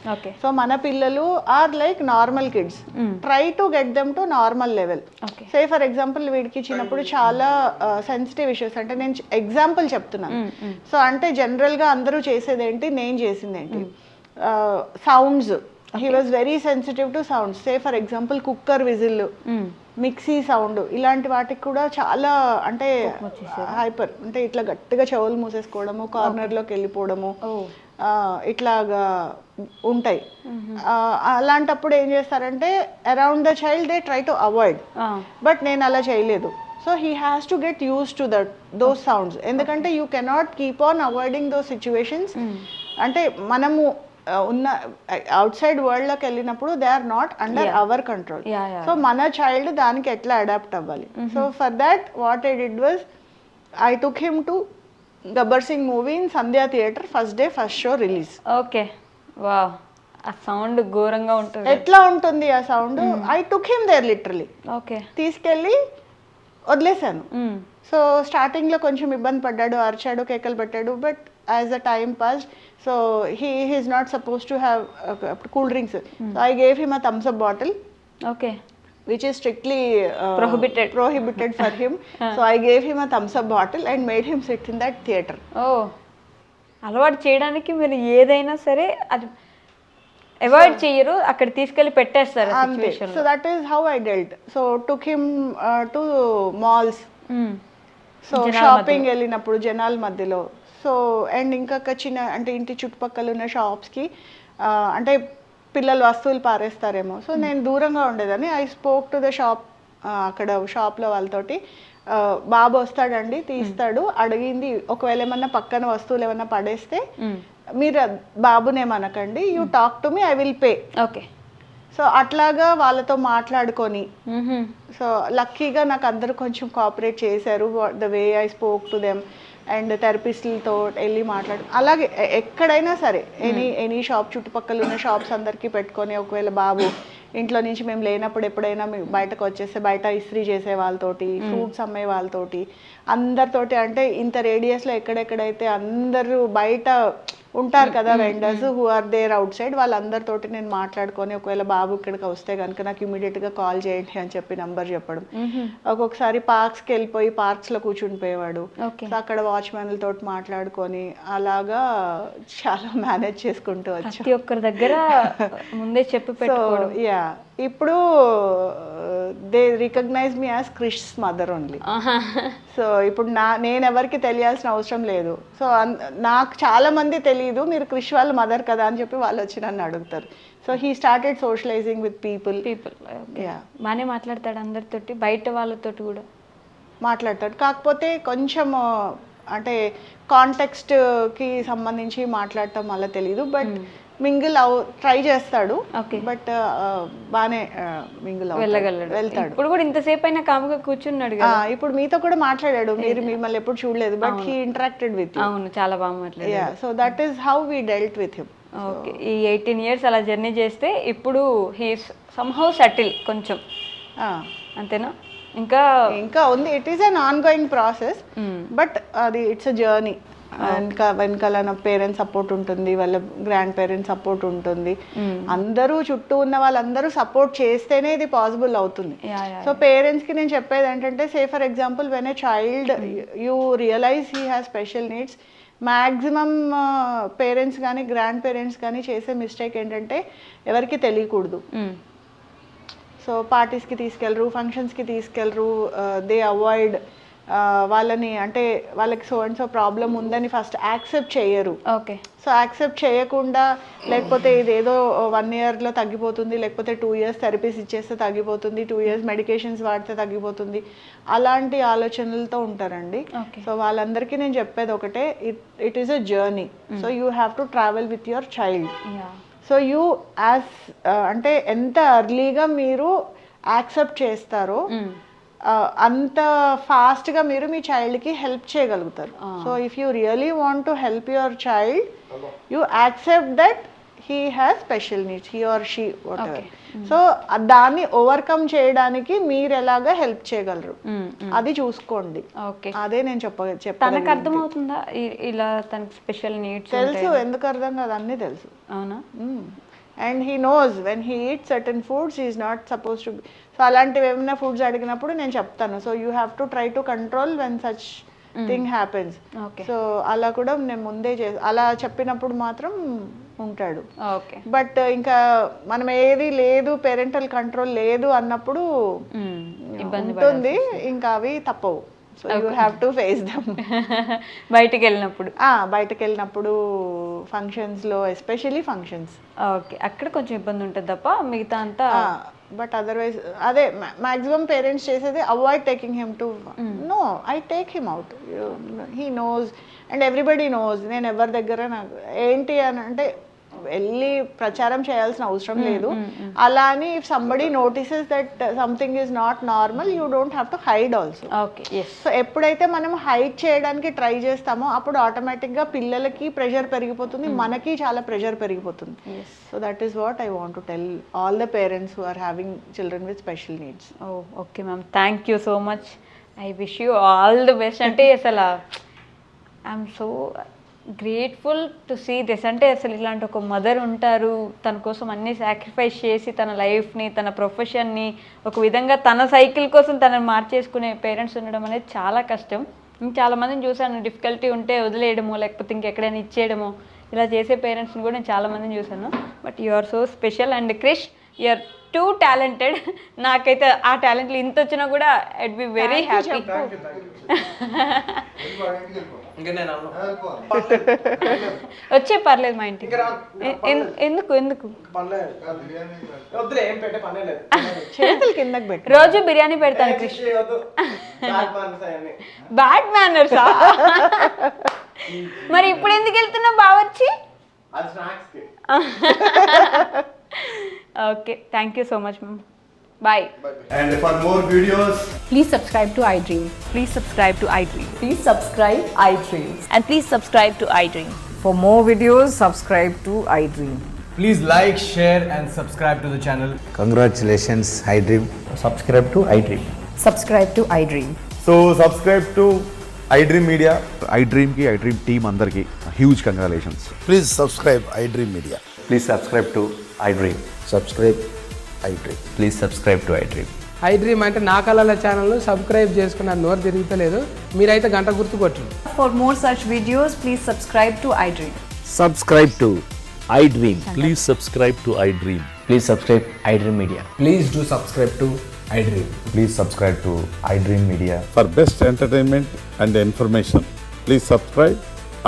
So మన పిల్లలు are like normal kids, try to get them to normal level. Say for example వీడికి ఇచ్చినప్పుడు చాలా సెన్సిటివ్ ఇష్యూస్, అంటే నేను ఎగ్జాంపుల్ చెప్తున్నాను. సో అంటే జనరల్గా అందరూ చేసేది ఏంటి, నేను చేసింది ఏంటి, sounds. He was very sensitive to sounds. Say for example cooker whistle, mixie sound, ఇలాంటి వాటికి కూడా చాలా అంటే హైపర్, అంటే ఇట్లా గట్టిగా చెవులు మూసేసుకోవడము, కార్నర్లోకి వెళ్ళిపోవడము, ఇట్లాగా ఉంటాయి. అలాంటప్పుడు ఏం చేస్తారంటే around the child they try to avoid. But నేను అలా చేయలేదు. So he has to get use to those sounds. ఎందుకంటే you cannot keep on avoiding those situations. అంటే మనము ఉన్న అవుట్ సైడ్ వరల్డ్లోకి వెళ్ళినప్పుడు they are not under our control. So మన చైల్డ్ దానికి ఎట్లా అడాప్ట్ అవ్వాలి. So for that what I did was I took him to Gabbar Singh movie in Sandhya theatre, first day first show release. Okay. Wow. ఆ sound ఘోరంగా ఉంటుంది. ఎట్లా ఉంటుంది ఆ sound? I took him there literally. Okay. తీసుకెళ్ళి వదిలేశాను. సో స్టార్టింగ్లో కొంచెం ఇబ్బంది పడ్డాడు, అరిచాడు, కేకలు పెట్టాడు. But as the time passed, so he is not supposed to have cool drinks. So I gave him a thumbs up bottle, okay, which is strictly prohibited for him. So I gave him a thumbs up bottle and made him sit in that theater. Oh, అలవాటు చేయడానికి మీరు ఏదైనా సరే అది avoid చేయరు, అక్కడ తీసుకెళ్ళి పెట్టేస్తారు situation. So that is how I dealt. So took him to malls. So shopping వెళ్ళినప్పుడు జనాల మధ్యలో. సో అండ్ ఇంకొక చిన్న అంటే ఇంటి చుట్టుపక్కల ఉన్న షాప్స్కి అంటే పిల్లలు వస్తువులు పారేస్తారేమో, సో నేను దూరంగా ఉండేదని. I spoke to the shop, అక్కడ షాప్లో వాళ్ళతోటి, బాబు వస్తాడండి తీస్తాడు, అడిగింది ఒకవేళ ఏమన్నా పక్కన వస్తువులు ఏమన్నా పడేస్తే మీరు బాబునేమనకండి, you talk to me, I will pay. Okay. So అట్లాగా వాళ్ళతో మాట్లాడుకొని, సో లక్కీగా నాకు అందరూ కొంచెం కోఆపరేట్ చేశారు the way I spoke to them. And థెరపిస్టులతో వెళ్ళి మాట్లాడు. అలాగే ఎక్కడైనా సరే ఎనీ షాప్, చుట్టుపక్కల ఉన్న షాప్స్ అందరికీ పెట్టుకొని, ఒకవేళ బాబు ఇంట్లో నుంచి మేము లేనప్పుడు ఎప్పుడైనా బయటకు వచ్చేస్తే బయట ఇస్త్రీ చేసే వాళ్ళతోటి, ఫ్రూట్స్ అమ్మే వాళ్ళతోటి, అందరితోటి, అంటే ఇంత రేడియస్లో ఎక్కడెక్కడైతే అందరూ బయట ఉంటారు కదా vendors who are there outside, వాళ్ళందరితోటి నేను మాట్లాడుకొని, ఒకవేళ బాబు ఇక్కడికి వస్తే కనుక నాకు ఇమీడియట్గా కాల్ చేయండి అని చెప్పి నంబర్ చెప్పడం. ఒక్కొక్కసారి పార్క్స్కి వెళ్ళిపోయి పార్క్స్లో కూర్చుని పోయేవాడు, అక్కడ వాచ్మెన్లతో మాట్లాడుకొని అలాగా చాలా మేనేజ్ చేసుకుంటూ వచ్చాం. ప్రతి ఒక్కరి దగ్గర ముందే చెప్పి పెట్టుకోవడం. యా, ఇప్పుడు they recognize me as Krish mother only. So ఇప్పుడు నేను ఎవరికి తెలియాల్సిన అవసరం లేదు. సో నాకు చాలా మంది తెలియదు, మీరు క్రిష్ వాళ్ళ మదర్ కదా అని చెప్పి వాళ్ళు వచ్చి నన్ను అడుగుతారు. So he started socialising with people. Yeah, బాగానే మాట్లాడతాడు అందరితోటి, బయట వాళ్ళతోటి కూడా మాట్లాడతాడు. కాకపోతే కొంచెం అంటే కాంటెక్స్ట్కి సంబంధించి మాట్లాడటం వల్ల తెలీదు, బట్ మింగిల్ ట్రై చేస్తాడు. బట్ బాగానే మింగిల్ వెళ్తాడు. ఇప్పుడు కూడా ఇంతసేపు అయినా కాముగా కూర్చున్నాడు కదా. ఇప్పుడు మీతో కూడా మాట్లాడాడు, మీరు మిమ్మల్ని ఎప్పుడు చూడలేదు, but he interacted with you. అవును, చాలా బాగా మాట్లాడాడు. So that is how we dealt with him. Okay, ఈ 18 years అలా జర్నీ చేస్తే ఇప్పుడు హీస్ సమ్హౌ సెటిల్ కొంచెం, అంతేనా? ఇంకా ఉంది. It is an on going process, but అది ఇట్స్ అ జర్నీ. వెనకాల నా పేరెంట్స్ సపోర్ట్ ఉంటుంది, వాళ్ళ గ్రాండ్ పేరెంట్స్ సపోర్ట్ ఉంటుంది, అందరూ చుట్టూ ఉన్న వాళ్ళందరూ సపోర్ట్ చేస్తేనే ఇది పాసిబుల్ అవుతుంది. సో పేరెంట్స్కి నేను చెప్పేది ఏంటంటే, say for example when a child you realize he has special needs, maximum parents కానీ గ్రాండ్ పేరెంట్స్ కానీ చేసే మిస్టేక్ ఏంటంటే ఎవరికి తెలియకూడదు. సో పార్టీస్కి తీసుకెళ్ళరు, ఫంక్షన్స్కి తీసుకెళ్ళరు, దే అవాయిడ్ వాళ్ళని, అంటే వాళ్ళకి సో అండ్ సో ప్రాబ్లం ఉందని ఫస్ట్ యాక్సెప్ట్ చేయరు. ఓకే, సో యాక్సెప్ట్ చేయకుండా, లేకపోతే ఇదేదో 1 yearలో తగ్గిపోతుంది, లేకపోతే 2 years థెరపీస్ ఇచ్చేస్తే తగ్గిపోతుంది, 2 years మెడికేషన్స్ వాడితే తగ్గిపోతుంది, అలాంటి ఆలోచనలతో ఉంటారండి. సో వాళ్ళందరికీ నేను చెప్పేది ఒకటే, it is a journey. So you have to travel with your child. So you as అంటే ఎంత ఎర్లీగా మీరు యాక్సెప్ట్ చేస్తారో అంత ఫాస్ట్గా మీరు మీ చైల్డ్కి హెల్ప్ చేయగలుగుతారు. So if you really want to help your child, you accept that he has special needs, he or she what ever. So దాన్ని ఓవర్కమ్ చేయడానికి మీరు ఎలాగా హెల్ప్ చేయగలరు అది చూసుకోండి. అదే నేను తనకు అర్థమవుతుందా ఇలా తనకి స్పెషల్ నీడ్స్? తెలుసు, ఎందుకు అర్థం కాదు, అన్నీ తెలుసు. అవునా? And he knows when he eat certain foods he is not suppose to. So అలాంటివి ఏమైనా ఫుడ్స్ అడిగినప్పుడు నేను చెప్తాను, so you have to try to control when such thing happens. So అలా కూడా నేను ముందే అలా చెప్పినప్పుడు మాత్రం ఉంటాడు. బట్ ఇంకా మనం ఏది లేదు, పేరెంటల్ కంట్రోల్ లేదు అన్నప్పుడు ఉంటుంది, ఇంకా అవి తప్పవు. So you have to face them. బయటకు వెళ్ళినప్పుడు ఫంక్షన్స్లో, ఎస్పెషల్లీ ఫంక్షన్స్. ఓకే, అక్కడ కొంచెం ఇబ్బంది ఉంటుంది తప్ప మిగతా అంతా. బట్ అదర్వైజ్ అదే మ్యాక్సిమం పేరెంట్స్ చేసేది, avoid taking him to. No, I take him out. He knows and everybody knows. నేను ఎవరి దగ్గర నాకు ఏంటి అని అంటే వెళ్ళి ప్రచారం చేయాల్సిన అవసరం లేదు. అలా అని if somebody notices that something is not normal, you don't have to hide also. So ఎప్పుడైతే మనం హైడ్ చేయడానికి ట్రై చేస్తామో అప్పుడు ఆటోమేటిక్గా పిల్లలకి ప్రెషర్ పెరిగిపోతుంది, మనకి చాలా ప్రెషర్ పెరిగిపోతుంది. So that is what I want to tell all the parents who are having children with special needs. Okay ma'am, thank you so much. I wish you all the best. అంటే అసలు I'm so grateful to see this. అంటే అసలు ఇలాంటి ఒక mother ఉంటారు, తన కోసం అన్నీ సాక్రిఫైస్ చేసి తన లైఫ్ని, తన ప్రొఫెషన్ని ఒక విధంగా తన సైకిల్ కోసం తనని మార్చేసుకునే పేరెంట్స్ ఉండడం అనేది చాలా కష్టం. చాలామందిని చూశాను, డిఫికల్టీ ఉంటే వదిలేయడమో లేకపోతే ఇంకెక్కడైనా ఇచ్చేయడమో ఇలా చేసే పేరెంట్స్ని కూడా నేను చాలామందిని చూశాను. But you are so special and Krish, you are too talented. నాకైతే ఆ టాలెంట్లు ఇంత వచ్చినా కూడా ఐడ్ బి వెరీ హ్యాపీ. వచ్చే పర్లేదు మా ఇంటికి. ఎందుకు రోజు బిర్యానీ పెడతాను క్రిష్. బ్యాడ్ మేనర్సా? మరి ఇప్పుడు ఎందుకు వెళ్తున్నావు Bawarchi? Okay, thank you so much ma'am. Bye. And for more videos, Please subscribe to iDream. Please subscribe to iDream. Please subscribe iDream. And please subscribe to iDream. For more videos, subscribe to iDream. Please like, share and subscribe to the channel. Congratulations, iDream. Subscribe to iDream. Subscribe to iDream. so subscribe to iDream Media. iDream team అందరికి huge congratulations. Please subscribe iDream Media. Please subscribe to iDream. Subscribe iDream. Please subscribe to iDream. iDream అంటే నా కళల ఛానల్ను subscribe చేసుకున్న నోరు తిరుగుతలేదు, మీరైతే గంట గుర్తు కొట్టండి. For more such videos, please subscribe to iDream. Subscribe to iDream. Please subscribe to iDream. Please subscribe iDream Media. Please do subscribe to iDream. Please subscribe to iDream Media. For best entertainment and information, please subscribe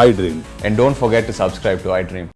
iDream. And don't forget to subscribe to iDream.